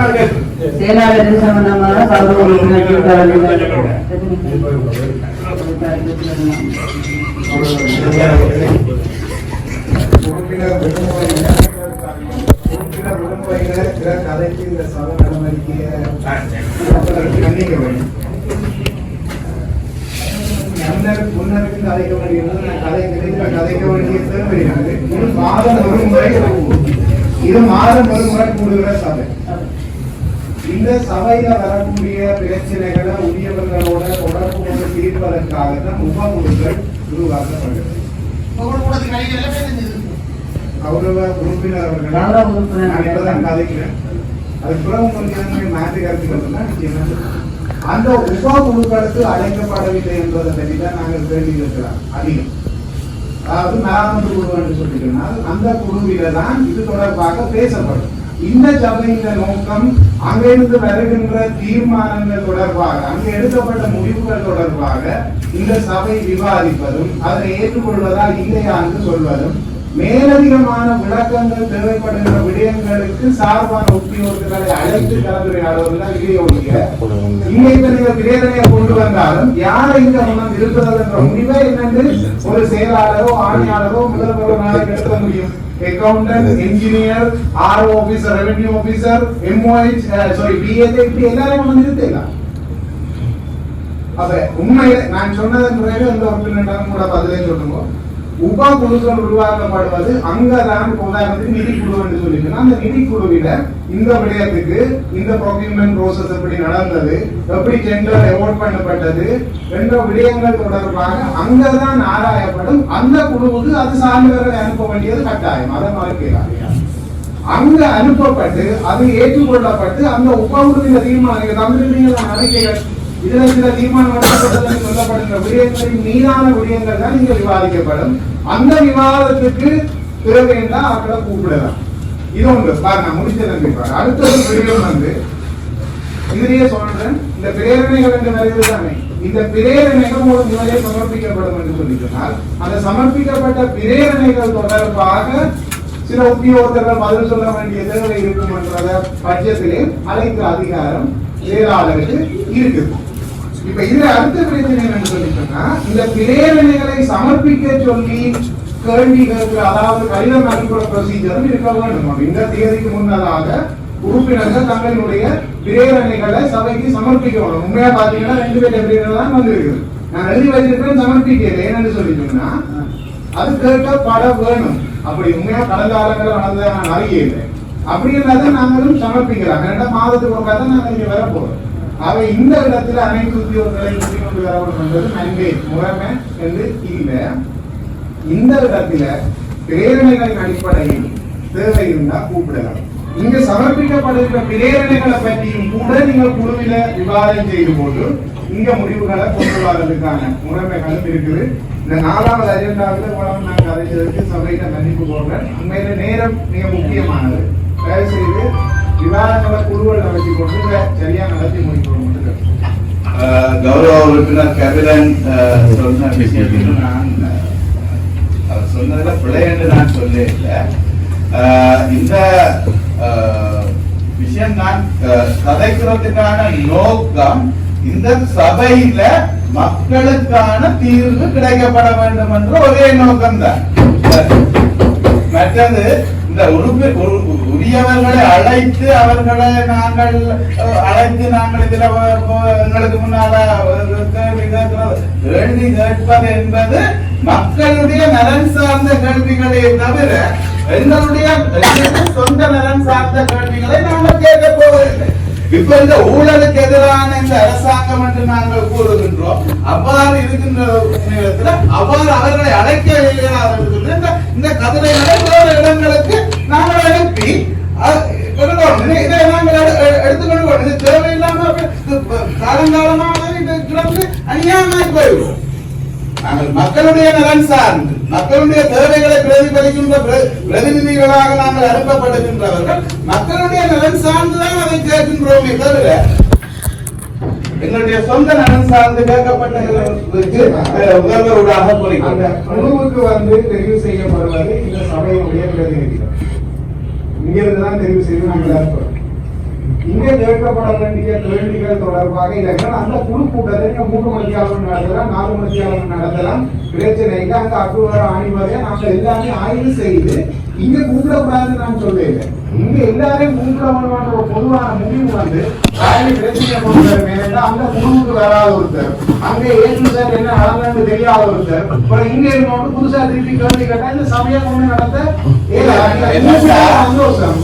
செயலாளர் சம்பந்தமாக கதைக்கு இந்த சபை நடவடிக்கையை கண்டிக்க வேண்டும். முன்னருக்கு கதைக்க வேண்டியது கதைக்க வேண்டிய தேவையாது. இது மாதம் ஒரு முறை கூடுகிற சபை. இந்த சபையில வரக்கூடிய பிரச்சனைகளை உரியவர்களோட தொடர்பு கொண்டு தீர்ப்பதற்காகத்தான் உபகுழுக்கள் உருவாக்கப்பட்டது. கௌரவ உறுப்பினர் அவர்கள் கதைக்கிறேன். அதுக்கு பிறகு உங்களுக்கு மாற்றி கருத்துக்கள் அந்த உபகுழுக்களுக்கு அழைக்கப்படவில்லை என்பதை பற்றி தான் நாங்கள் கேள்வி இருக்கிறோம் அதிகம். அதாவது மேலாண்மை குழு என்று சொல்லினால் அந்த குழுவில தான் இது தொடர்பாக பேசப்படும். இந்த சபையின் நோக்கம் அங்கிருந்து வருகின்ற தீர்மானங்கள் தொடர்பாக அங்கு எடுக்கப்பட்ட முடிவுகள் தொடர்பாக இந்த சபை விவாதிப்பதும் அதனை ஏற்றுக்கொள்வதா இல்லையா என்று சொல்வதும் மேலதிகமான விளக்கங்கள் தேவைப்படுகிற விடயங்களுக்கு சார்பான உத்தியோகங்களை அழைத்து கலந்துரையாடுவதுதான் இங்கே நீங்க பிரேரணையை கொண்டு வந்தாலும் யாரை இங்க முன்னம் இருப்பது என்ற முடிவை என்னென்று ஒரு செயலாளரோ ஆணையாளரோ முதல்வரோ நாளைக்கு எடுக்க முடியும். Accountant, engineer, RO officer, revenue officer, MOH PA இப்படி எல்லாரும் வந்து இருக்கலாம். அப்ப உண்மையில நான் சொன்னதன் பிறகு இந்த உறுப்பினரும் கூட பதிலே சொல்லுங்க. உப குழுக்கள் உருவாக்கப்படுவது அங்கதான் உதாரணத்துக்கு நிதி குழு என்று சொல்லிட்டு அந்த நிதி குழுவில இந்த விடயத்துக்கு இந்த ப்ரொக்யூர்மென்ட் ப்ரோசஸ் எப்படி நடந்தது, எப்படி டெண்டர் அவார்ட் பண்ணப்பட்டது என்ற விடயங்கள் தொடர்பாக அங்கதான் ஆராயப்படும். அந்த குழுவுக்கு அது சார்ந்தவர்களை அனுப்ப வேண்டியது கட்டாயம். அதை மறுக்கிறார். அங்க அனுப்பப்பட்டு அது ஏற்றுக்கொள்ளப்பட்டு அந்த உப குழுவின் தீர்மானம் தமிழ் அறிக்கைகள் இதுல சில தீர்மானம் சொல்லப்படுகிற விடயங்களின் மீதான விடயங்கள் தான் இங்க விவாதிக்கப்படும். அந்த விவாதத்துக்கு பிறகு என்றால் அவர்களை கூப்பிடலாம். இது ஒன்று பாருங்க முடிச்சது. அடுத்த ஒரு விடயம் இதுலயே சொல்றேன். இந்த பிரேரணைகள் என்று வருவதுதானே இந்த பிரேரணைகள் ஒரு முறையை சமர்ப்பிக்கப்படும் என்று சொல்லி சொன்னால் அந்த சமர்ப்பிக்கப்பட்ட பிரேரணைகள் தொடர்பாக சில உத்தியோகத்தர்கள் பதில் சொல்ல வேண்டிய தேவை இருக்கும் என்ற பட்சத்திலே அழைக்கிற அதிகாரம் செயலாளருக்கு இருக்குது. இப்ப இதுல அடுத்த பிரச்சனை என்னன்னு சொல்லி சொன்னா இந்த பிரேரணைகளை சமர்ப்பிக்க சொல்லி கேள்வி கேட்கிற அதாவது கடிதம் அனுப்புற ப்ரொசீஜரும் இருக்க வேண்டும். இந்த தேதிக்கு முன்னதாக உறுப்பினர்கள் தங்களுடைய பிரேரணைகளை சபைக்கு சமர்ப்பிக்க வேண்டும். உண்மையா பாத்தீங்கன்னா 2 பேர் பிரேரணை தான் வந்திருக்குது. நான் எழுதி வச்சிருக்கேன் சமர்ப்பிக்கல. என்னன்னு சொல்லி சொன்னா அது கேட்கப்பட வேணும். அப்படி உண்மையா கடந்த காலங்களில் நடந்ததை நான் அறியலை. அப்படி இருந்தாதான் நாங்களும் சமர்ப்பிக்கிறோம். 2 மாதத்துக்கு ஒருக்காக தான் நாங்கள் இங்க வரப்போறோம். அவை இந்த இடத்துல அனைத்து உத்தியோகங்களை கொண்டு வரணும் என்பது நன்மை முறைமை என்று இல்லை. இந்த இடத்துல பிரேரணைகளின் அடிப்படையில் தேவை இருந்தா கூப்பிடலாம். இங்க சமர்ப்பிக்கப்படுகிற பிரேரணைகளை பற்றியும் கூட நீங்கள் குழுவில விவாதம் செய்து போது இங்க முடிவுகளை கொண்டு வரதுக்கான முறைமைகளும் இருக்குது. இந்த 4வது அஜெண்டாவில் உலகம் நாங்கள் அதை செய்து சபையில மன்னிப்பு போடுறேன். உண்மையில நேரம் மிக முக்கியமானது. தயவு செய்து விவாதங்களை குழுவில் நடத்தி கொண்டு சரியா நடத்தி முடிக்கணும். கௌரவ உறுப்பினர் கபிலன் சொன்ன விஷயத்தில் நான் அவர் சொன்னதுல பிழை என்று நான் சொல்ல இல்லை. இந்த விஷயம் நான் கதைக்கிறதுக்கான நோக்கம் இந்த சபையில மக்களுக்கான தீர்வு கிடைக்கப்பட வேண்டும் என்ற ஒரே நோக்கம்தான். மற்றது இந்த உரியவர்களை அழைத்து அவர்களை நாங்கள் இதுல எங்களுக்கு முன்னால கேள்வி கேட்பது என்பது மக்களுடைய நலன் சார்ந்த கேள்விகளே தவிர எங்களுடைய சொந்த நலன் சார்ந்த கேள்விகளை நாங்கள் கேட்க போவதில்லை. இப்ப இந்த ஊழலுக்கு எதிரான இந்த அரசாங்கம் என்று நாங்கள் கூறுகின்றோம். அவ்வாறு இருக்கின்ற நேரத்தில் அவ்வாறு அவர்களை அழைக்க இந்த கதிரைகளை வேறு இடங்களுக்கு நாங்கள் அனுப்பி இதை நாங்கள் எடுத்துக்கொண்டு இது தேவையில்லாம காலங்காலமாக இது கிடந்து அநியாயமாய் போய்விடும். நாங்கள் மக்களுடைய நலன் சார்ந்து மக்களுடைய தேவைகளை பிரதிபலிக்கின்ற பிரதிநிதிகளாக நாங்கள் அனுப்பப்படுகின்றவர்கள் மக்களுடைய நலன் சார்ந்துதான் அதை கேட்கின்றோமே தவிர எங்களுடைய சொந்த நலன் சார்ந்து கேட்கப்பட்டவர்களுக்கு முதல்வருடாக அந்த குழுவுக்கு தெரிவு செய்யப்படுவது இந்த சபையினுடைய பிரதிநிதிகள் இங்கிருந்துதான் தெரிவு செய்து நாங்கள் ஏற்படும். இங்கே கேட்கப்பட வேண்டிய கேள்விகள் தொடர்பாக இல்லைன்னா அந்த குழு கூட்டத்தை 3 மணித்தியாளர்கள் நடத்தலாம், 4 மணித்தியாளர்கள் நடத்தலாம். பிரச்சனை இல்லை. அந்த அக்டோபர் ஆணிவரையை நாங்கள் எல்லாமே ஆய்வு செய்து இங்க கூப்பிடக்கூடாதுன்னு நான் சொல்லுவேன். இங்க எல்லாரையும் கூப்பிடணும்ன்ற ஒரு பொதுவான முடிவு பிரச்சனை கொண்டு அந்த குழுவுக்கு வராத ஒருத்தர், அங்க ஏற்றுசார் என்ன அளவு தெரியாத ஒருத்தர், அப்புறம் இங்க இருக்கணும் புதுசா திருப்பி கேள்வி கேட்டா இந்த சமயம் கொண்டு நடத்த சந்தோஷம்.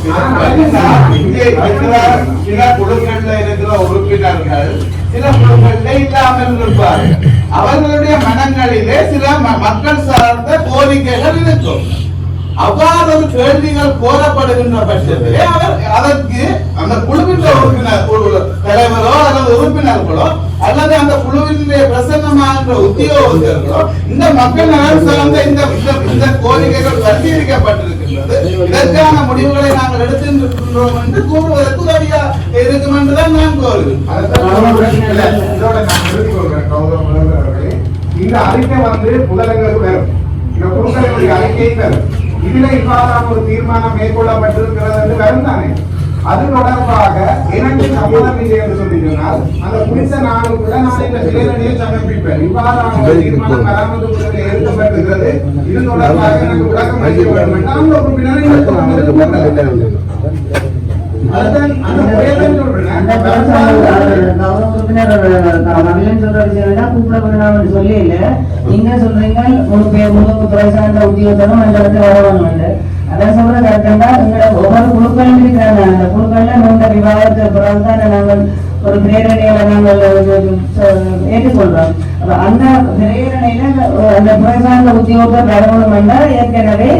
சில குழுக்கள்ல இருக்கிற உறுப்பினர்கள் சில குழுக்கள்ல இல்லாமல் இருப்பார்கள். அவர்களுடைய மனங்களிலே சில மக்கள் சார்ந்த கோரிக்கைகள் இருக்கும். அவ்வாறு ஒரு கேள்விகள் கோரப்படுகின்ற பட்சத்திலே அவர் அதற்கு அந்த குழுவின் உறுப்பினர் தலைவரோ அல்லது உறுப்பினர்களோ அல்லது அந்த குழுவினுடைய பிரசன்னமான உத்தியோகர்களோ இந்த மக்கள் நலன் சார்ந்த இந்த கோரிக்கைகள் பரிசீலிக்கப்பட்டிருக்கின்றது, இதற்கான முடிவுகளை நாங்கள் எடுத்திருக்கின்றோம் என்று கூறுவதற்கு உதவியா இருக்கும் என்றுதான் நான் கோருகிறேன். இந்த அறிக்கை முதலமைச்சருக்கு வரும், இந்த குழுக்களுடைய அறிக்கை வரும். இதுல இவ்வாறான ஒரு தீர்மானம் மேற்கொள்ளப்பட்டிருக்கிறது என்று வரும் தானே. அது தொடர்பாக எனக்கு சம்மதம் இல்லை என்று சொல்லி சொன்னால் அந்த குறித்த நாளுக்குள்ள நான் இந்த சிலையை சமர்ப்பிப்பேன். இவ்வாறான ஒரு தீர்மானம் வராமல் எடுக்கப்பட்டிருக்கிறது, இது தொடர்பாக எனக்கு விளக்கம் அளிக்க வேண்டும் என்றால் அந்த உறுப்பினரை சொல்லி இல்ல நீங்க சொல்றீங்க துறை சார்ந்த உத்தியோகத்தரும் அந்த இடத்துல வரவாங்க. அதான் சொல்ற கரெக்டா எங்களோட ஒவ்வொரு குழுக்களும் இருக்கிறாங்க. அந்த குழுக்கள்ல இந்த விவாதத்துக்கு பிறகு தான் நாங்கள் ஒரு பிரேரணையில நாங்கள் ஏற்றுக்கொள்றோம். அந்த பிரேரணையில அந்த துறை சார்ந்த உத்தியோகத்தர் வரணும் என்றால் ஏற்கனவே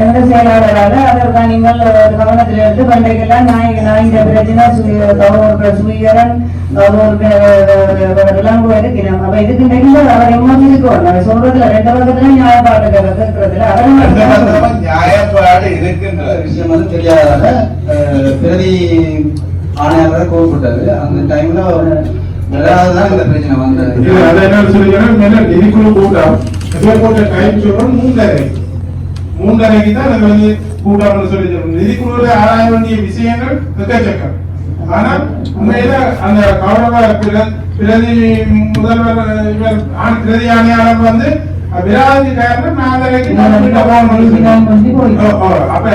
எந்த செயலாளராக அதற்கான நீங்கள் கவனத்தில் எடுத்து பண்டைக்கெல்லாம் நான் இந்த பிரச்சனை சுயரன் விளங்குவ இருக்கிறோம். அப்ப இதுக்கு நெகிழ் அவர் எம்மோது இருக்கணும் சொல்றதுல 2 பக்கத்துல நியாயப்பாடு இருக்கிறதுல நியாயப்பாடு இருக்கின்ற விஷயம் தெரியாத பிரதி ஆணையாளரை கோவப்பட்டாரு. அந்த டைம்ல தான் இந்த பிரச்சனை வந்தது. நிதிக்குழு கூட்டம் போட்ட டைம் சொல்றோம் 3:30 தான் நாங்கள் கூட்டம் சொல்லி நிதிக்குழுல ஆராய வேண்டிய விஷயங்கள் எக்கச்சக்கம். ஆனா உண்மையில அந்த கௌரவ பிரதி முதல்வர் பிரதி ஆணையாளர் விராதி காரணம் 4:30 அப்ப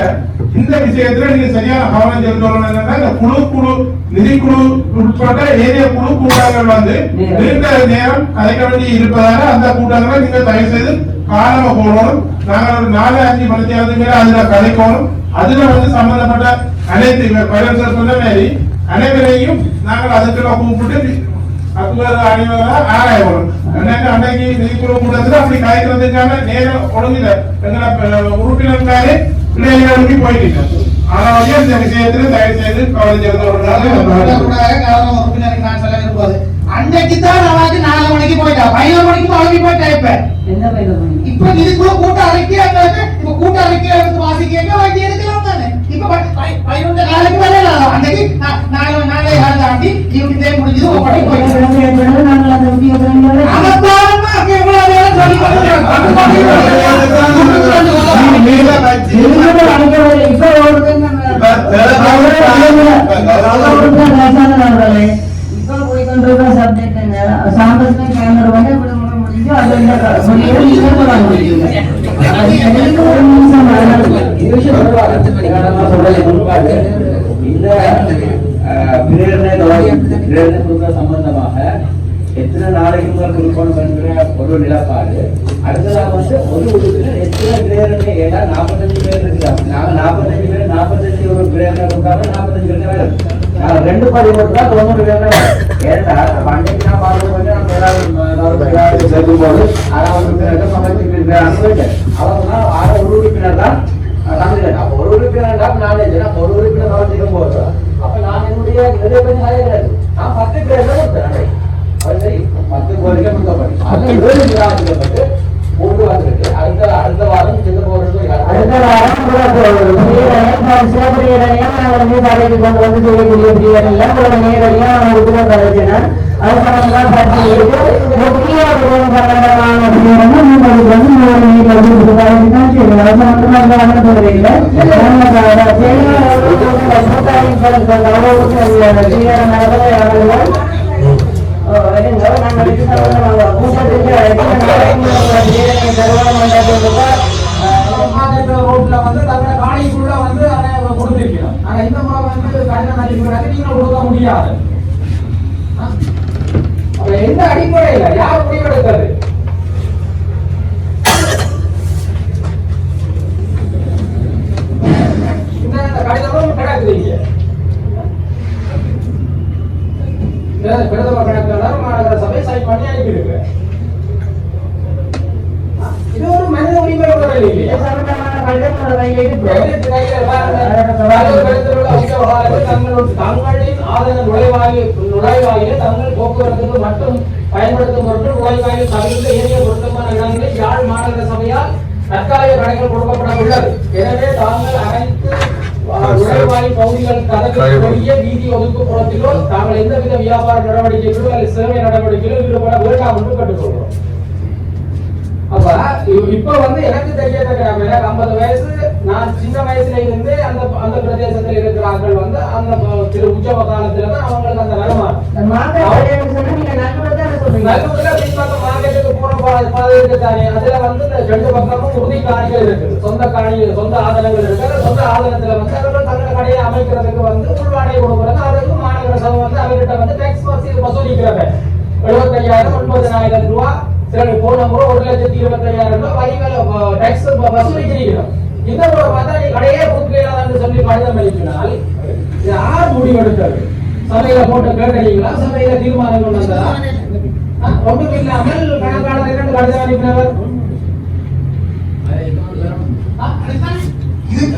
இந்த விஷயத்துல நீங்க சரியான கவனம் செலுத்தணும். என்னன்னா குழு நிதிக்குழு உட்பட்ட ஏரிய குழு கூட்டங்கள் நீண்ட நேரம் கலைக்க வேண்டி இருப்பதால அந்த கூட்டங்களை நீங்க தயவு செய்து காலமா போடணும். நாங்கள் ஒரு 4-5 மணித்தியாவது மேல அதுல கலைக்கணும். அதுல சம்பந்தப்பட்ட அனைத்து பயிர் சொன்ன மாதிரி அனைவரையும் நாங்கள் அதுக்குள்ள கூப்பிட்டு ஆராயப்படும். அன்னைக்கு நிதிக்குழு கூட்டத்தில் அப்படி கலைக்கிறதுக்கான நேரம் ஒழுங்கில எங்களை உறுப்பினர்களாலே பிள்ளைகளுக்கு போயிட்டு ஆனால் இந்த விஷயத்தில் தயவு செய்து கவலை செலுத்த உறுப்பினருக்கு நான் சொல்ல விரும்புவது அன்னைக்கு தான் நான் 4 மணிக்கு போயிட்டா 11 மணிக்கு கிளம்பி போயிட்டா. இப்ப நிதிக்குழு கூட்டம் அறிக்கையாங்க. இப்ப கூட்டம் அறிக்கை எடுத்து வாசிக்க வாங்கி எடுக்கலாம் தானே. இப்ப 11 நாளைக்கு வரல அன்னைக்கு நாளை தாண்டி டியூட்டி முடிஞ்சது சப்ஜெக்ட் உதாரணமா சொல்றது முன்பாடு இந்த பிரேரணை கொடுக்க சம்பந்தமாக எத்தனை நாளைக்கு முதல் கொடுக்கணும் என்கிற ஒரு நிலப்பாடு. அடுத்ததாக வந்து ஒரு உறுப்பினர் எத்தனை பிரேரணை ஏன்னா 45 பேர் இருக்கிறாங்க. நாங்க 45 பேர் 45 ஒரு பிரேரணை கொடுக்காம 45 பேர் வேலை. நாங்க 2 பதிமூணு தான் 90 பேர் ஏன்னா பண்டைக்கு நான் பார்க்கும்போது நம்ம செல்லும் போது 6 உறுப்பினர்கள் சமைச்சு அவங்க ஒரு உறுப்பினர் தான் தமிழ். அப்ப ஒரு உறுப்பினர் தான் நான் ஒரு உறுப்பினர் சமைச்சிக்கும் போது அப்ப நான் என்னுடைய நிறைய பேர் கிடையாது. நான் 10 பேர் தான் கொடுத்தேன். 10 கோரிக்கை கொடுக்கப்பட்டு அது 3 வந்துருக்கு. அடுத்த வாரம் சின்ன போறது அடுத்த வாரம் சிவபுரியரையும் சபைக்கு கொண்டு வந்து செய்யக்கூடிய பிரியரையும் ஒரு நேரடியாக உறுப்பினர் பிரச்சனை அது சம்பந்தமாக பற்றி இருக்கு. முக்கிய சம்பந்தமான பிரியரமும் உங்களுக்கு வந்து ரோட்ல வந்து தங்களை காணிக்குள்ள வந்து அதை கொடுத்திருக்கிறோம். ஆனா இந்த முறை வந்து கடிதம் அனுப்பிக்கிறாங்க, நீங்க கொடுக்க முடியாது. எந்த அடிப்படையில யார் முடிவெடுக்கிறது? இந்த கடிதமும் கிடக்குறீங்க பிரதம கணக்காளர் மாநகர சபை சைன் பண்ணி அனுப்பியிருக்கு. இது ஒரு மனித உரிமை இல்லையா? தங்களின் ஆதன நுழைவாயிலே தங்கள் போக்குவரத்துக்கு மட்டும் பயன்படுத்தும் பொருட்கள் நுழைவாயில் தவிர்த்து ஏனைய பொருத்தமான இடங்களில் யாழ் மாநகர சபையால் தற்காலிக கடைகள் கொடுக்கப்பட உள்ளது. எனவே தாங்கள் அனைத்து நுழைவாயில் பகுதிகள் கதவுடைய வீதி ஒதுக்குப்புறத்திலோ தாங்கள் எந்தவித வியாபார நடவடிக்கைகளோ அல்லது சேவை நடவடிக்கைகளோ ஈடுபட வேண்டாம் என்று கேட்டுக்கொள்கிறோம். அப்ப இப்ப வந்து எனக்கு தெரியத்தக்க 50 வயசு நான் சின்ன வயசுல இருந்து அந்த பிரதேசத்தில் இருக்கிறார்கள் வந்து அந்த திரு உற்சவ காலத்துலதான் அவங்களுக்கு அந்த வருமானம் மார்க்கெட்டுக்கு போற பாதை இருக்குதானே அதுல வந்து இந்த 2 பக்கமும் உறுதி காணிகள் இருக்குது. சொந்த ஆதனங்கள் இருக்கு. சொந்த ஆதனத்துல வந்து அவர்கள் தங்களை கடையை அமைக்கிறதுக்கு வந்து உள்வாடகை கொடுக்குறது. அதுக்கு மாநகர சபை வந்து அவர்கிட்ட வந்து டாக்ஸ் வசூலிக்கிறாங்க. 75,000 90,000 ரூபாய் சரி போன முறை 1,25,000 ரூபாய் வரிகள் டாக்ஸ் வசூலிக்கிறோம். இந்த முறை பார்த்தா நீ கடையே கொடுக்கலாம்னு சொல்லி கடிதம் அளிக்கிறால் யார் முடிவெடுத்தது? சபையில போட்டு கேட்டீங்களா? சபையில தீர்மானம் கொண்டு வந்தா ஒன்றும் இல்லாமல் கணக்காளர் கடிதம் அனுப்பினவர்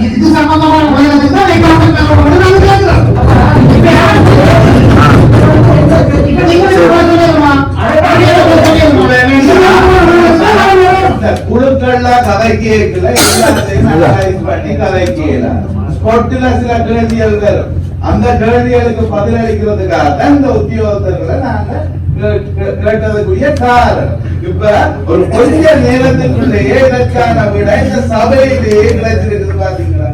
இது சம்பந்தமான குழுக்கள்ல கதை கேட்கல எல்லாத்தையும் பண்ணி கதை கேட்கல ஸ்பொட்டில சில கேள்விகள் வரும். அந்த கேள்விகளுக்கு பதிலளிக்கிறதுக்காக தான் இந்த உத்தியோகத்தர்களை நாங்க கேட்டதுக்குரிய காரணம். இப்ப ஒரு கொஞ்ச நேரத்துக்குள்ளேயே இதற்கான விட இந்த சபையிலேயே கிடைச்சிருக்கு பாத்தீங்களா?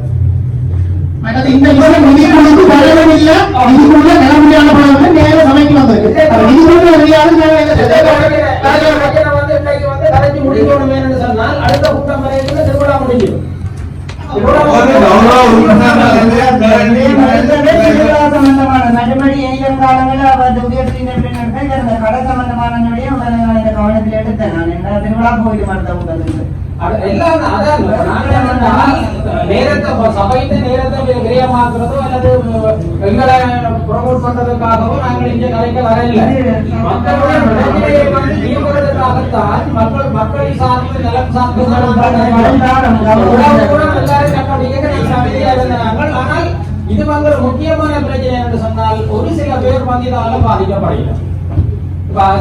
இந்த நிதிக்குழுக்கு வரவில்லை. இதுக்குள்ள நிலைமையான பணம் நேர சபைக்கு வந்திருக்கு. அடுத்த கூட்டம் வரைக்கும் திருவிழா முடியும். கவனத்தில் எடுத்தேன் நான் திருவிழா போயிட்டு மாட்டேன் நேரத்தை சபையின் நேரத்தை விரயமாக்குறதோ அல்லது எங்களை ப்ரொமோட் பண்றதுக்காகவோ நாங்கள் இங்க கலைக்க வரவில்லை. மக்களுடைய பிரச்சனையை வந்து தீர்க்கிறதுக்காகத்தான் மக்களை சார்ந்து நலம் சார்ந்து சமைதியா இருந்தார்கள். ஆனால் இது வந்து ஒரு முக்கியமான பிரச்சனை என்று சொன்னால் ஒரு சில பேர் வந்து இதால பாதிக்கப்படுகிறார்.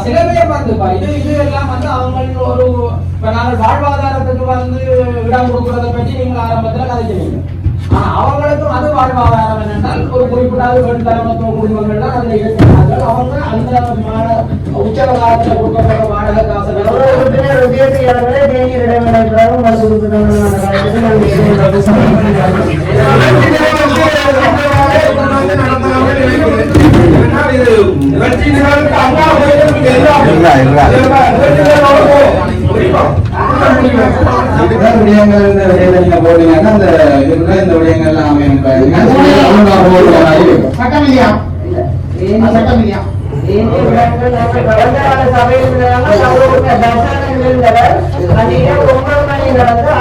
சில பேர் வந்து இது எல்லாம் வந்து அவங்க ஒரு நாங்கள் வாழ்வாதாரத்துக்கு வந்து இடம் கொடுக்கறத பற்றி நீங்கள் ஆரம்பத்தில் கதைக்கிறீங்க. ஆனா அவங்களுக்கும் அது வாழ்வாதாரம் என்னென்றால் ஒரு குறிப்பிட்ட தலைமத்துவ குடும்பங்கள் தான் அதில் இருக்கிறார்கள். அவங்க அந்த உச்ச காலத்தில் கொடுக்கப்பட்ட வாடகை காசு இல்ல விடயங்கள் இந்த விடயத்தை நீங்க போட்டீங்கன்னா அந்த இதுக்குள்ள இந்த விடயங்கள் எல்லாம் அமையும். சட்டம் இல்லையா? சட்டம் இல்லையா? கடந்த சபையில்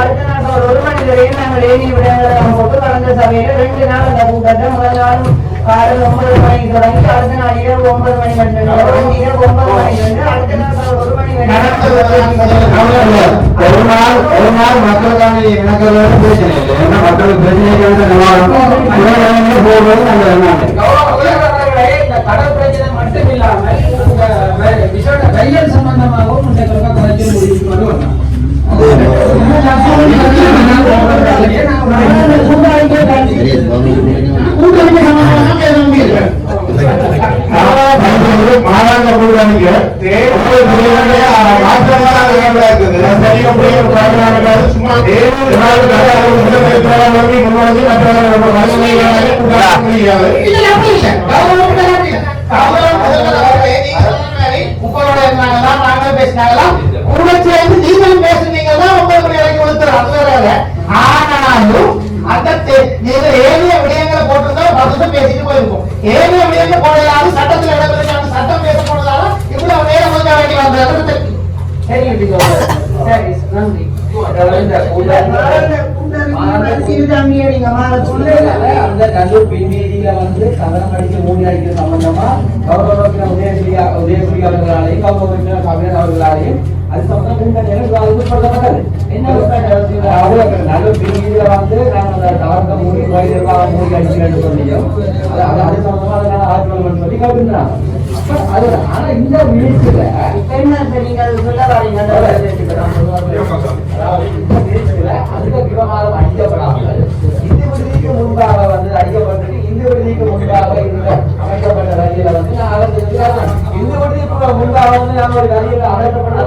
அடுத்த நாள் ஒரு மணி வரையும் நாங்கள் ஏனி விடயங்களை போட்டு கடந்த சபையில 2 நாள் அந்த கூட்டத்தை முதல் நாள் காலை 9 மணிக்கு தொடங்கி அடுத்த நாள் இரவு 9 மணி மட்டும் இரவு 9 மணிக்கு அடுத்த நாள் 1 மணி ஒரு நாள் மக்களுக்கான எனக்கு பிரச்சனை இல்லை. ஏன்னா மக்களுக்கு பிரச்சனை போடுவது இந்த கடல் பிரச்சனை மட்டும் இல்லாமல் ரயில் சம்பந்தமாகவும் இந்த கருத்து முடிவு பண்ணுவாங்க. மாநாடு கூடாதீங்க. சும்மா கூட சேர்ந்து நீங்களும் பேசுனீங்கன்னா 9 மணி வரைக்கும் கொடுத்துறாங்க. ஆனாலும் அந்த ஏனைய விடயங்களை போட்டுதான் வருஷம் பேசிட்டு போயிருக்கும். ஏனைய விடயங்கள் போனதால சட்டத்தில் இடம்பெற்ற சட்டம் பேச போனதால இவ்வளவு நேரம் கொஞ்சம் வேண்டி வந்தது. சரி நன்றி. அந்த நல்லூர் பின்வீதியில வந்து கதனம் அடிக்க மூடி அடிக்கிற சம்பந்தமா கௌரவ உதயசூரி அவர்களாலையும் கௌரவ கவிஞர் அவர்களாலையும் அது சம்பந்தம் அதுபடுத்தப்பட்டது. என்ன நல்லூர் பின்வீதியில வந்து நாங்கள் தவறுக்க மூடி நிர்வாகம் மூடி அடிக்கிறேன்னு சொல்லியும் அது சம்பந்தமா அதனால ஆட்கள் சொல்லி கவிழ்ந்தாங்க. ஆனா இந்த வீழ்ச்சியில அதுக்கு விவகாரம் அடிக்கப்படாமல் இந்து விடுதிக்கு முன்பாக வந்து அடிக்கப்பட்டு இந்து விடுதிக்கு முன்பாக இருந்த அமைக்கப்பட்ட ரயில வந்து இந்து விடுதிக்கு முன்பாக வந்து நாங்கள் ஒரு ரயில அகற்றப்பட்ட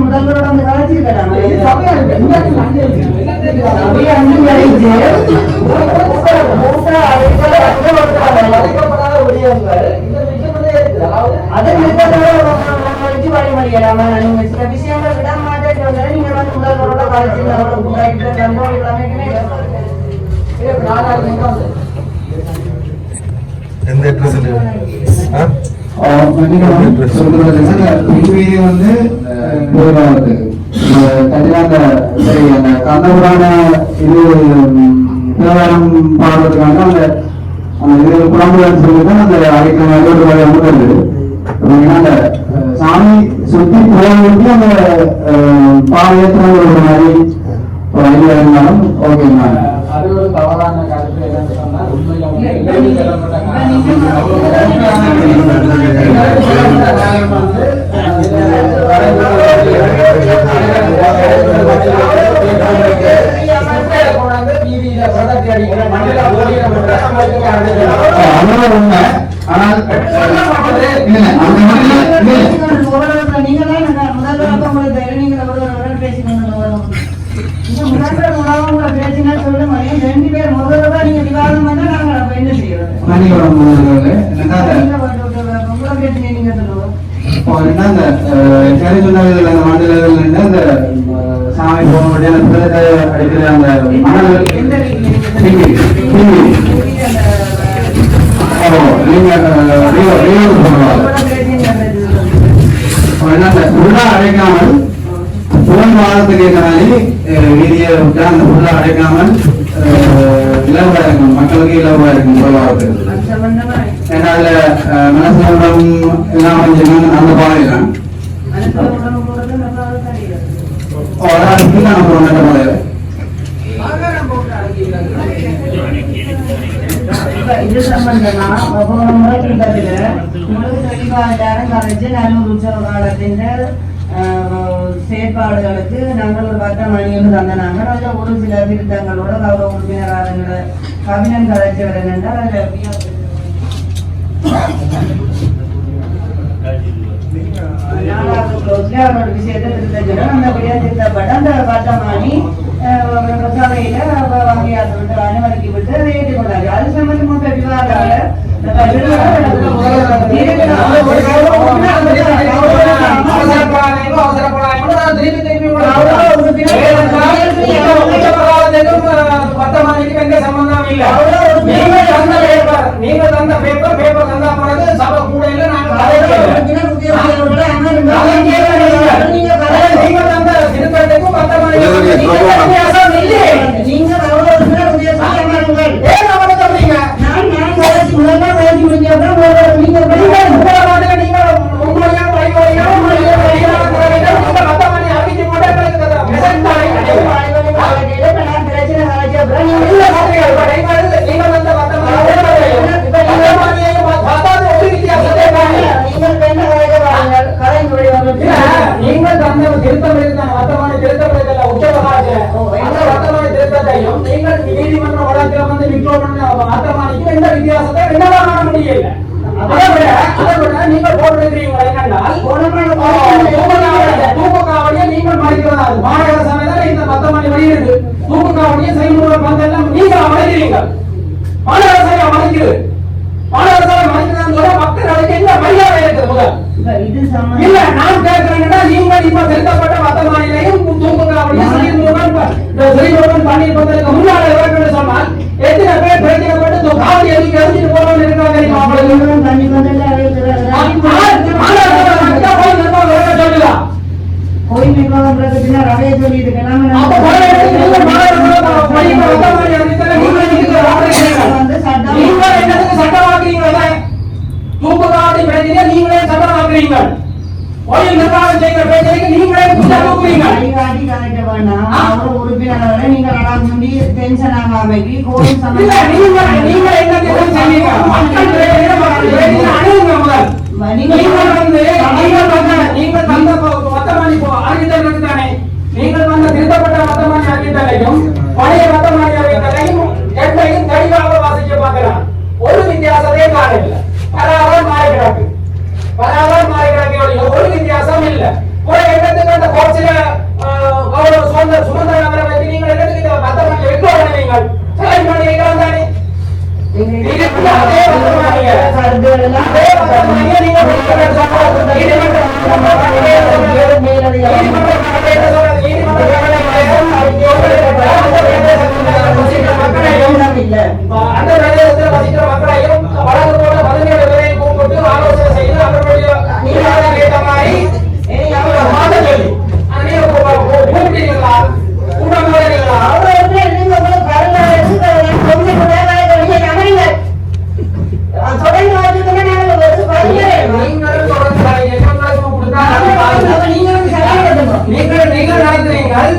முதல்வரோட வந்து கலைச்சிருக்கலாம். சில விஷயங்கள் விட மாட்டேன் நீங்க வந்து முதல்வரோட கந்தபுரான இது தேவாரம் பாடுறதுக்காக அந்த இது புலம்புலன்னு சொல்லிதான் அந்த அழைக்க வருது. அந்த சாமி சுத்தி போய் அந்த பாளையத்துல ஒரு மாதிரி ஐடியா இருந்தாலும் ஓகேங்களா? அது ஒரு தவறான கருத்து என்னன்னு சொன்னால் உண்மையில உண்மை. ஆனால் சாமி போக அடிக்கிற அந்த உள்ளா அடைக்காமல் போன் வாரத்துக்கு ஏற்ற மாதிரி வீதியை விட்டா அந்த உள்ளா அடைக்காமல் இலவா இருக்கும், மக்களுக்கு இலவா இருக்கும் வாரத்துக்கு. ஏன்னா அதுல மனசுலம் எல்லாம் அந்த பாதையிலாம் இது சம்பந்தமா காலத்தின் செயற்பாடுகளுக்கு நாங்கள் ஒரு 10 மணி தந்தனாங்க. அதில் ஒரு சில திருத்தங்களோட கௌரவ உறுப்பினராக கவிஞன் கதைச்சவர் என்னென்றால் அவரோட விஷயத்தை திருத்த அந்தபடியா திருத்தப்பட்ட அந்த 10 மணி சபையில வங்கியாளர்கள் அனுமதிக்கு விட்டு அதை ஏற்றுக்கொண்டாரு. அது சம்பந்தமாக விவாதங்களை நீங்கள் தந்த பேப்பர் தந்தா பிறகு சபை கூட இல்ல நீங்கள் தந்த திருத்தத்துக்கும் நீங்கள் தந்த திருத்தம் வர்த்தமான திருத்தம் உச்சபகாஜ அந்த வர்த்தமான திருத்தத்தையும் நீங்கள் நீதிமன்ற வழக்கில் வந்து விக்ரோம் வர்த்தமானிக்கு எந்த வித்தியாசத்தை என்னவா காண முடியல. அதை விட நீங்கள் போட்டிருக்கிறீங்க என்னென்றால் தூக்குக்காவடியை நீங்கள் மறைக்கிறதா மாநகர சபை தான் இந்த வர்த்தமானி வெளியிடுது. தூக்குக்காவடியை செய்முறை பந்தெல்லாம் நீங்கள் மறைக்கிறீங்க. மாநகர சபை மறைக்கிறது. மாநகர சபை மறைக்கிறதான்னு சொல்ல மக்களுக்கு என்ன மரியாதை இருக்குது முதல் இல்ல நான் கேட்கிறேன்னா நீங்கள் இப்ப திருத்தப்பட்ட வர்த்தமானிலையும் தூக்குக்காவடியை செய்முறை பண்ணிருப்பதற்கு முன்னாடி வேண்டும் சொன்னால் எத்தனை பேர் பிரச்சனைப்பட்டு காவடி எதுக்கு எரிஞ்சிட்டு போறோம்னு இருக்காங்க தூக்குக்காவடி பிரச்சனை நீங்களே சட்டமாக்குறீங்க. கோயில் நிர்வாகம் செய்கிற பிரச்சனைக்கு நீங்களே தூக்குறீங்க. உறுப்பினர்களை நீங்கள் டென்ஷன் ஆகாமைக்கு கோயில் நீங்கள் என்ன செய்வீங்க? மக்கள் அணுகுங்க முதல். நீங்கள் தந்த வர்த்தமானி அறிவித்தல் தானே நீங்கள் வந்த திருத்தப்பட்ட வர்த்தமானி அறிவித்தலையும் பழைய வர்த்தமானி அறிவித்தலையும் எண்டையும் தெளிவாக வாசிக்க பார்க்கலாம். ஒரு வித்தியாசமே காணவில்லை. பராவர் மாறி கிடக்கு ஒரு வித்தியாசம் இல்ல. ஒரு எண்ணத்துக்கு அந்த கோச்சில சுமந்திர நகரை வைத்து நீங்கள் எண்ணத்துக்கு வர்த்தமானி வெற்றி பண்ணுவீங்கள் செலக்ட் பண்ணுவீங்களா தானே அந்த பிரதேசத்தில் வசிக்கிற மக்களையும் வழக்கு போல 17 பேரையும் கூப்பிட்டு ஆலோசனை செய்து அவர்களுடைய ஏற்ற மாதிரி மாற்ற சொல்லி கூப்பிட்டீங்களா கூட்டம் போறீங்களா நீங்கள் நடத்துறீங்கள்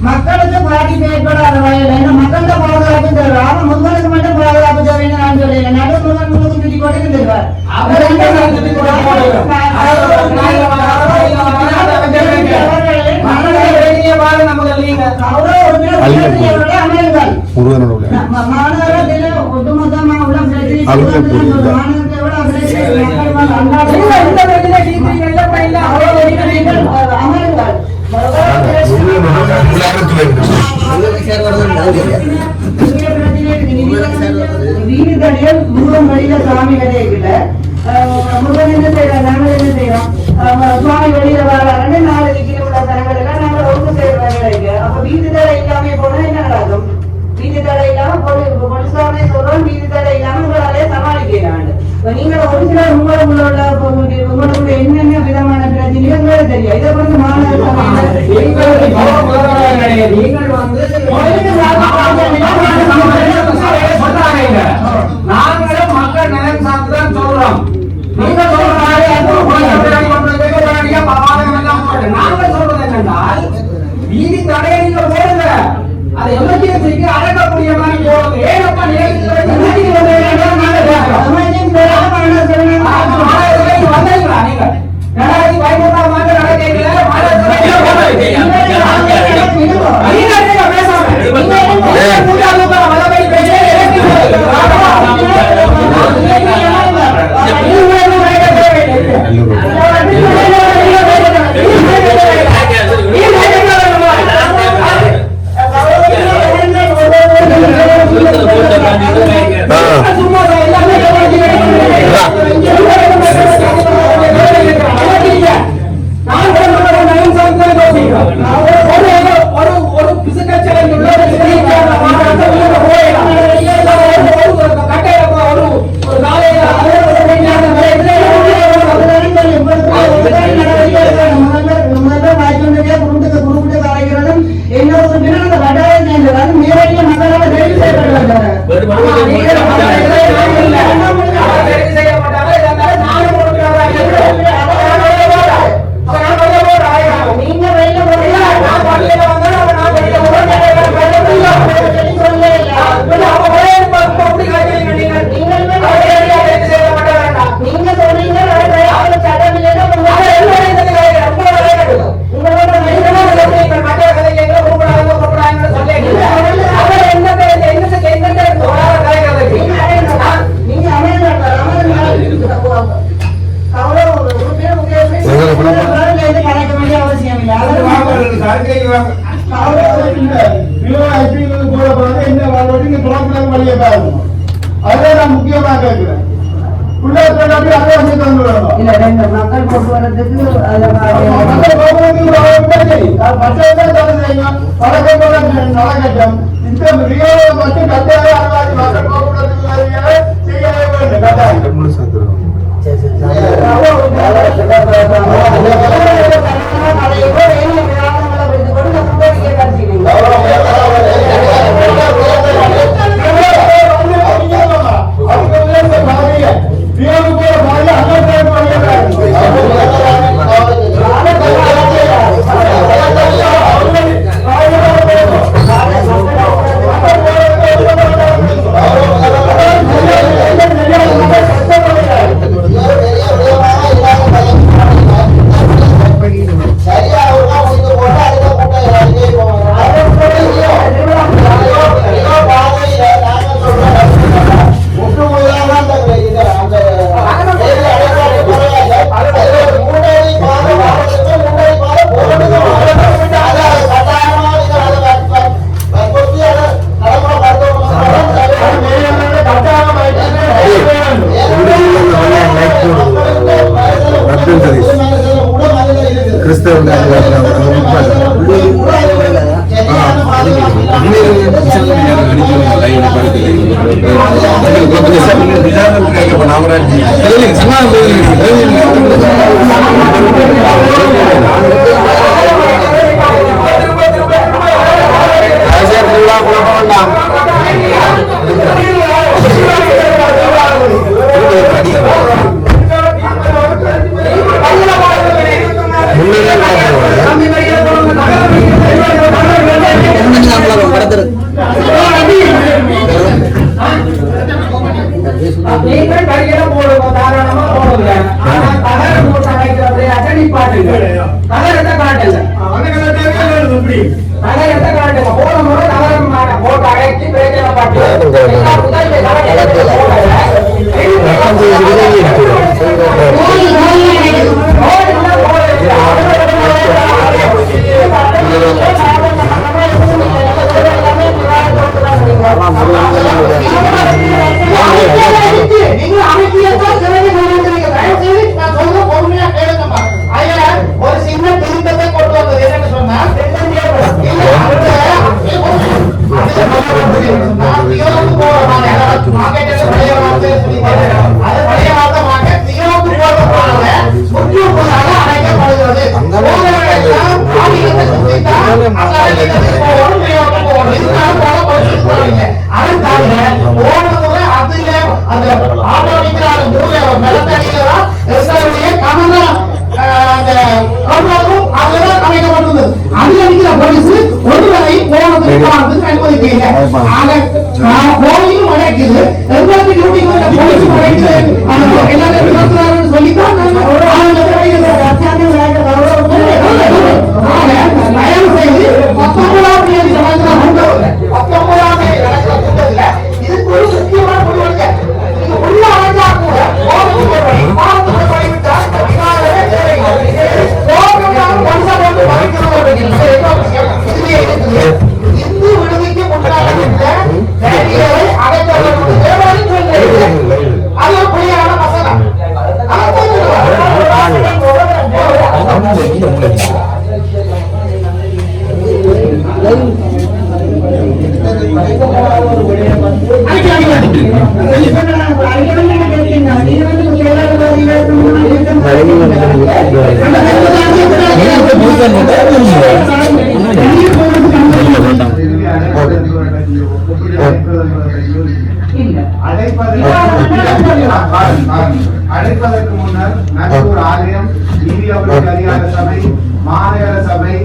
மக்களுக்கு பாதிப்பு ஏற்படாத வகையில் மக்களோட பாதுகாப்பு தருவார். முதலுக்கு மட்டும் பாதுகாப்பு தருவேன் நான் சொல்லல. நடு முதல் முழுக்க சுற்றி போட்டு தருவார். மாநகரத்தில் ஒட்டுமொத்தமா உள்ள வீடுகளில் முருகன் வழியில சாமி கிடைக்கல. முருகன் என்ன செய்யறோம், நாங்கள் என்ன செய்யறோம், சுவாமி வெளியில வராங்க 4 கிலோமீட்டர் தரங்கள் எல்லாம் நாங்கள் ஒன்று செய்யறோம் கிடைக்க. அப்ப வீடு தடை இல்லாம போனா என்ன நடக்கும்? வீடு தடை இல்லாம பொலிசாரனை சொல்றோம், வீடு தடை இல்லாம உங்களாலே சமாளிக்கிறாங்க. நீங்கள் ஒரு சிலர் உங்களுக்கு என்னென்ன விதமான பிரச்சனையோ உங்களுக்கு தெரியும். இதை வந்து மாநகர நாங்களும் மக்கள் நலன் சார்ந்துதான் சொல்றோம். நீங்க நாங்கள் சொல்றது என்னென்றால் வீதி தடையை நீங்க போடுங்க, அதை எமர்ஜென்சிக்கு அடக்கக்கூடிய மாதிரி போடுங்க. ஏனப்பா செய்ய மாட்டாங்க. இதனால நானும் நீங்க வெளியில போறீங்க, நான் பள்ளியில வந்தா நான் வெளியில போறேன். நீங்க சொல்றீங்க சட்டம் இல்லைன்னா அவசியம் இல்லை. அதுதான் முக்கியமா கேட்கிறேன். இல்ல ரெண்டு மக்கள் போக்குவரத்துக்கு நடக்கட்டும். இந்த மட்டும் கட்டாயம் மக்கள் போக்குவரத்துக்கு செய்யவே வேண்டும். ஒரு சின்ன திருத்தத்தை கொண்டு வந்தது என்னன்னு சொன்னா கோயிலும் அடைக்குது சொல்லித்தான் தயவு செய்து 19ஆம் தேதி இதுக்கு ஒரு முக்கியமான முடிவு உள்ள அடைஞ்சா இந்து விடுதிக்கு முன்னாடி அது பொய்யான மசாலா அழைப்பதற்கு முன்னர் நல்லூர் ஆலயம், நீதி அபிவிருத்தி அதிகார சபை, மாநகர சபை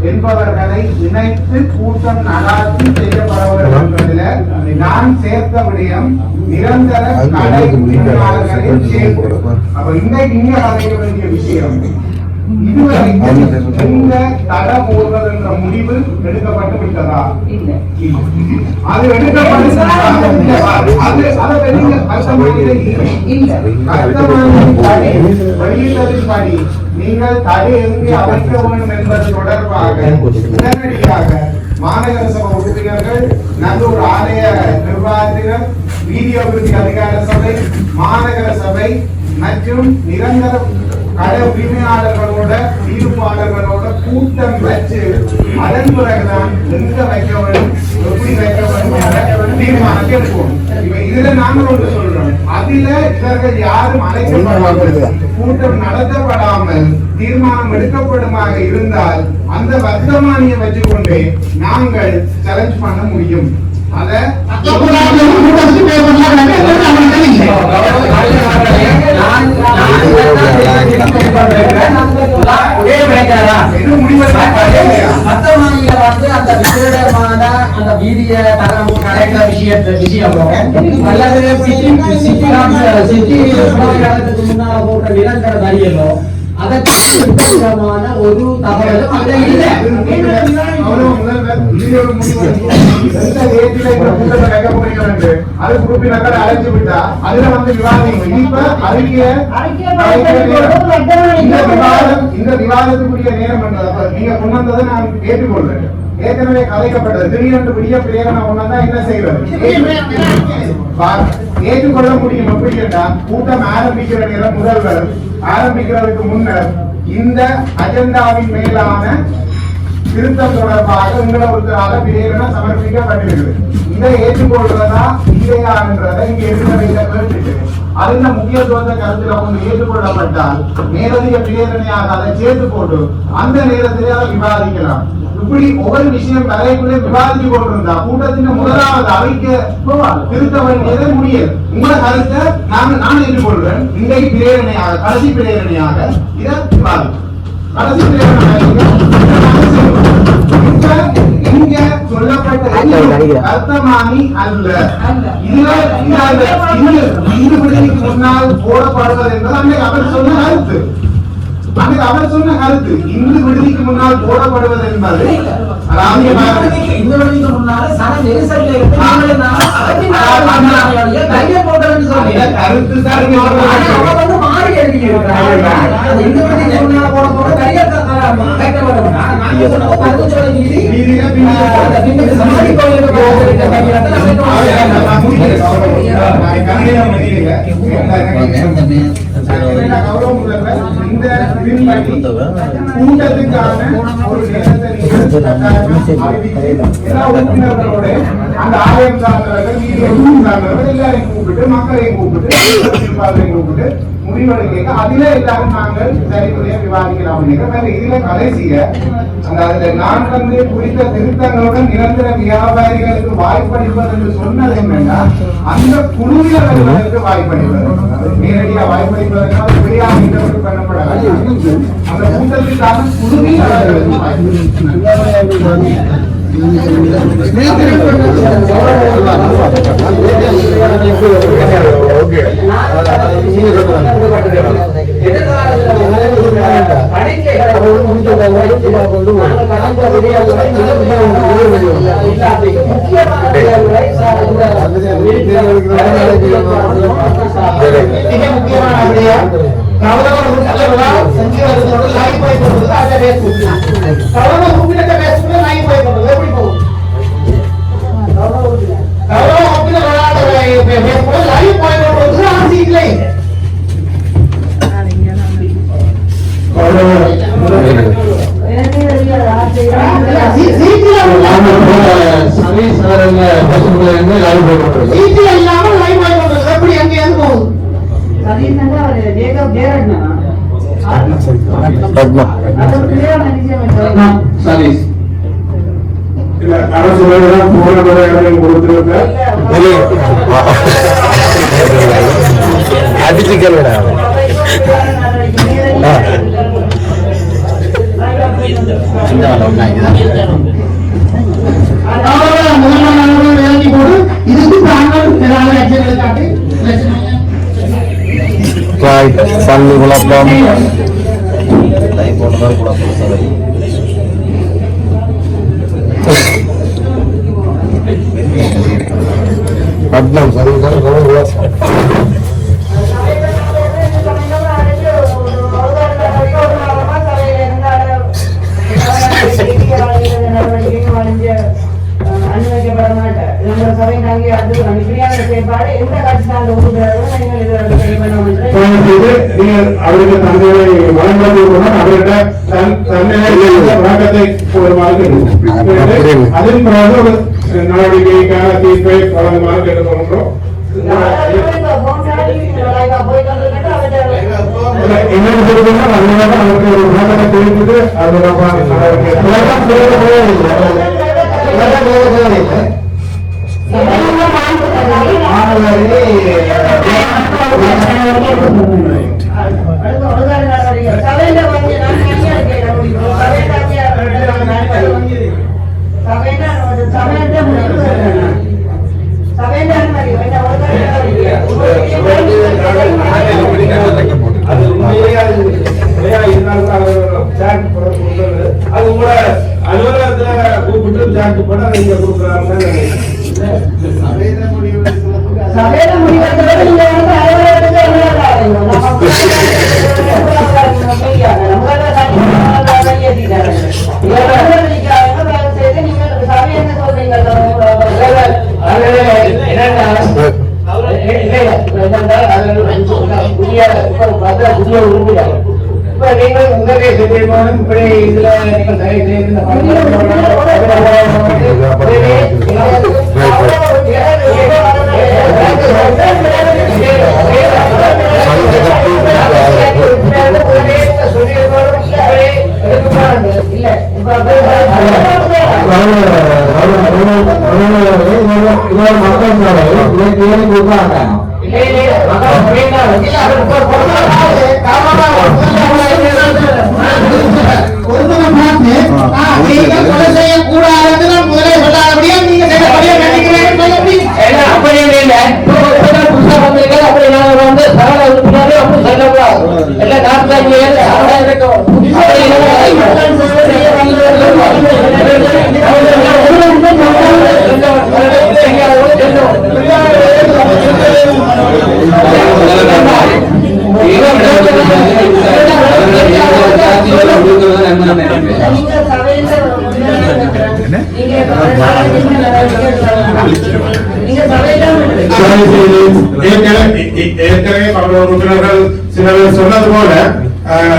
என்பவர்களை இணைத்து கூட்டம் நடாத்தி செய்யப்பட வேண்டும் என்பதில் நான் சேர்த்த விடயம் நிரந்தர கடை உரிமையாளர்களின் சேர்ப்பு. அப்ப இன்றைக்கு இங்க கதைக்க வேண்டிய விஷயம், இதுவரைக்கும் எந்த தட போடுவது என்ற முடிவு எடுக்கப்பட்டு விட்டதா? அது வெளியிட்டதின்படி நீங்கள் தடை எங்கே அமைக்க வேண்டும் என்பது தொடர்பாக உடனடியாக மாநகர சபை உறுப்பினர்கள், நல்லூர் ஆலய நிர்வாகத்தினர், வீதி அபிவிருத்தி அதிகார சபை, மாநகர சபை மற்றும் நிரந்தர கடை உரிமையாளர்களோட தீர்ப்பாளர்களோட கூட்டம் வச்சு அதன் பிறகுதான் எங்க வைக்க வேண்டும், எப்படி வைக்க வேண்டும் தீர்மானத்தை எடுப்போம். இப்ப இதுல நாங்கள் ஒன்று சொல்றோம், அதுல இவர்கள் யாரும் அழைக்கப்படாமல் கூட்டம் நடத்தப்படாமல் தீர்மானம் எடுக்கப்படுமாக இருந்தால் அந்த வர்த்தமானியை வச்சுக்கொண்டு நாங்கள் சேலஞ்ச் பண்ண முடியும். அத ஒரு தகவலும் அது குரூப்பினர்கள் அழைச்சு விட்டா அதுல வந்து விவாதிங்க. இப்ப இந்த விவாதத்துக்குரிய நேரம் என்றது நீங்க கொண்டு வந்ததை நான் ஏற்றுக்கொள்றேன். ஏற்கனவே கலைக்கப்பட்டது திடீரென்று விடிய பிரேரணை ஒண்ணா என்ன செய்வது ஏற்றுக்கொள்ள முடியும். எப்படி கேட்டா கூட்டம் ஆரம்பிக்கிற நேரம் முதல்வர் ஆரம்பிக்கிறதுக்கு முன்னர் இந்த அஜெண்டாவின் மேலான திருத்தம் தொடர்பாக உங்களை ஒருத்தராக பிரேரணை சமர்ப்பிக்கப்பட்டிருக்கிறது. இதை ஏற்றுக்கொள்றதா இல்லையா என்றதை இங்க கேட்டுட்டு அதுல முக்கியத்துவத்தை கருத்துல கொண்டு ஏற்றுக்கொள்ளப்பட்டால் மேலதிக பிரேரணையாக அதை சேர்த்து போட்டு அந்த நேரத்திலே அதை விவாதிக்கலாம். இப்படி ஒவ்வொரு விஷயம் கலைக்குள்ளே விவாதித்து கொண்டிருந்தா கூட்டத்தின் முதலாவது அவைக்க திருத்த வேண்டியதை முடியாது. உங்களை கருத்தை நான் ஏற்றுக்கொள்றேன். இன்றைக்கு பிரேரணையாக கடைசி பிரேரணையாக இதை விவாதிக்கும். கடைசி இங்க சொல்லப்பட்ட அர்த்தமானி அல்ல. இந்து விடுதிக்கு முன்னால் போடப்படுவது என்பது அன்றைக்கு அவர் சொன்ன கருத்து. அவர் சொன்ன கருத்து இந்து விடுதிக்கு முன்னால் போடப்படுவது என்பது கூட்டத்துக்கான ஒரு அந்த ஆலயம் சார்ந்தவர்கள் எல்லாரையும் கூப்பிட்டு மக்களையும் கூப்பிட்டு முடிவெடுக்க அதுல எல்லாரும் நாங்கள் சரிமுறையா விவாதிக்கலாம். இதுல கடைசிய அந்த நான் வந்து குறித்த திருத்தங்களுடன் நிரந்தர வியாபாரிகளுக்கு வாய்ப்பளிப்பது என்று சொன்னது என்னன்னா அந்த குழுவினர்களுக்கு வாய்ப்பளிப்பது நேரடியா வாய்ப்பளிப்பதற்காக வெளியாக இன்டர்வியூ பண்ணப்படாது. அந்த கூட்டத்திற்கான குழுவினர்களுக்கு அரசு கொடுத்திருக்க விளங்கி போடு. இதுக்கு தாங்கள் ஏதாவது லட்சங்களை காட்டி பல்லு குழப்பம் பட்னம் சரி அனுமதிக்கப்பட மாட்டேன். நம்ம சபை தாங்கி அது இப்படியான செயற்பாடு எந்த கட்சி அந்த உறுப்பினர்களும் நீங்கள் இது அவருக்கு தந்தையை வழங்குவது அவர்கிட்ட வழக்கத்தை அதன் பிறகு ஒரு நடவடிக்கைக்கான தீர்ப்பை வழங்குமாறு கேட்டுக்கொள்கிறோம். என்ன சொல்லுங்க அவருக்கு ஒரு வழக்கத்தை தெரிவித்து அதோட அது கூட அலுவலகத்துல கூப்பிட்டு ஜாக்கு போட நீங்க கொடுக்குறாங்க. சபையில முடிவெடுத்தது நீங்க வந்து அலுவலகத்துக்கு என்ன நீங்கள் உங்களுடைய தீர்மானம் இப்படி இதுல நீங்கள் தயவு செய்து ஏற்கனவே பல உறுப்பினர்கள் சிலர் சொன்னது போல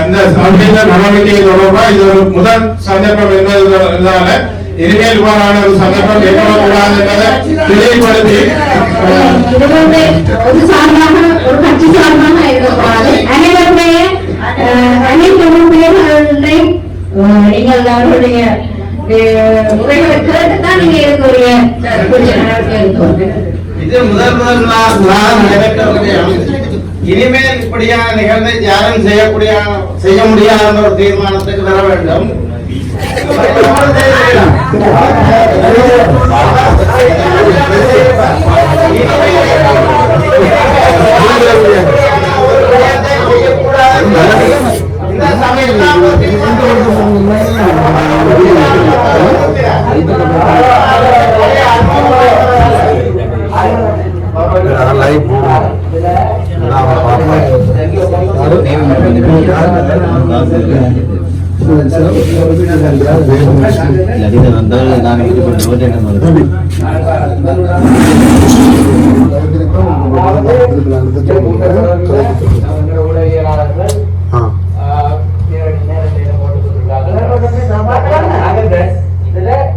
இந்த நடவடிக்கை தொடர்பாக இது ஒரு முதல் சந்தர்ப்பம் என்பதால இனிமேல் இவ்வாறான ஒரு சந்தர்ப்பம் ஏற்படக்கூடாது என்பதை தெளிவுபடுத்தி ஒரு சார்பாக ஒரு கட்சி சார்பாக இருக்கக்கூடாது. அனைவருடைய அனைத்து உறுப்பினர்களையும் நீங்கள் அவருடைய உரைகளை கேட்டுத்தான் நீங்க இருக்கக்கூடிய இது முதல் நாள் நடக்கக்கூடிய இனிமேல் இப்படியான நிகழ்வை யாரும் செய்ய முடியாத ஒரு தீர்மானத்துக்கு வர வேண்டும்.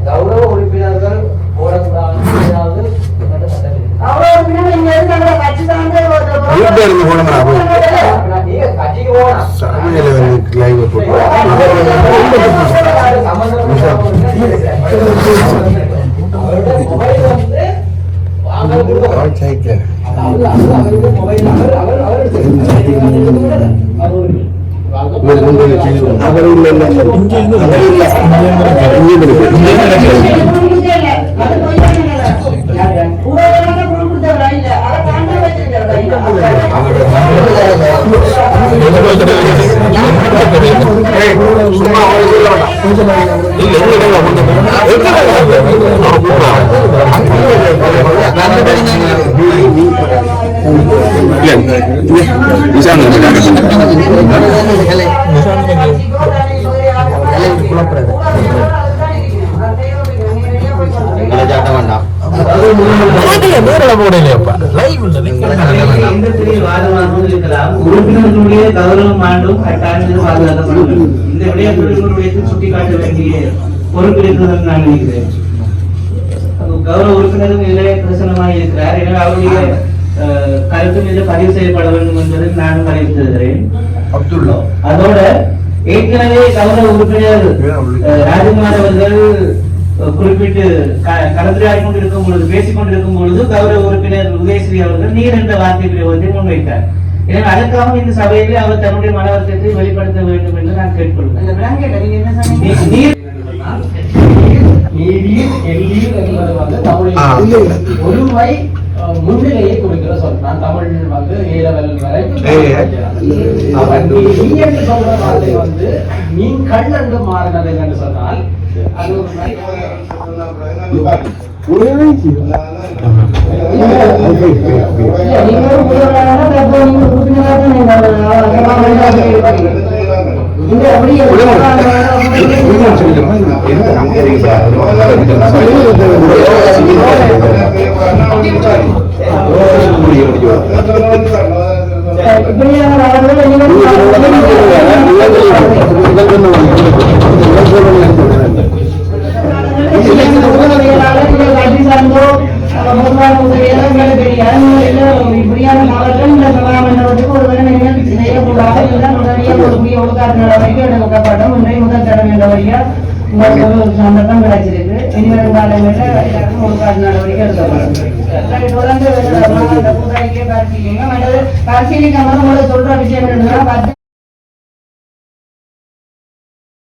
கௌரவ உறுப்பினர்கள் போடக்கூடாது மொபைல் உறுப்பினர்களுடைய கௌரவம் ஆண்டும் கட்டாயம் பாதுகாக்கப்படும். இந்த விடயத்தில் சுட்டிக்காட்ட வேண்டிய பொறுப்பு இருக்கிறது நான் நினைக்கிறேன். கௌரவ உறுப்பினரும் இதிலே பிரசனமாக இருக்கிறார். எனவே அவருடைய கருத்து மீது பதிவு செய்யப்பட வேண்டும் என்பதை நான் வலியுறுத்துகிறேன். அதோட ஏற்கனவே கௌரவ உறுப்பினர் ராஜகுமார் அவர்கள் குறிப்பிட்டு கலந்துரையாடி கொண்டிருக்கும் பொழுது பேசிக் கொண்டிருக்கும் பொழுது கௌரவ உறுப்பினர் உதயஸ்ரீ அவர்கள் நீர் என்ற வார்த்தை பிரயோகத்தை முன்வைத்தார். எனவே அதற்காக இந்த சபையிலே அவர் தன்னுடைய மனவர்த்தத்தை வெளிப்படுத்த வேண்டும் என்று நான் கேட்டுக்கொள்கிறேன். ஒருமை முன்னிலையை கொடுக்கிற சொல். நான் தமிழ் வந்து A-level வரை சொல்ற வார்த்தை வந்து நீ கண்ணண்டு மாறினது என்று சொன்னால் அது இப்படியான மாவட்டம் இந்த சபாமண்டலத்துக்கு ஒரு செய்யக்கூடாது நடவடிக்கை எடுக்கப்பட்டோம். இன்றைய முதல் தடவை என்ற வழியா உங்களுக்கு ஒரு சந்தர்ப்பம் கிடைச்சிருக்கு. இனிவரும் காலங்களில் எல்லாருக்கும் ஒழுக்காட்டு நடவடிக்கை எடுக்கப்படும். தொடர்ந்து கூட்டாளிக்கே பரிசீலிங்க. பரிசீலிக்கும் போது உங்களுக்கு சொல்ற விஷயம் என்னன்னா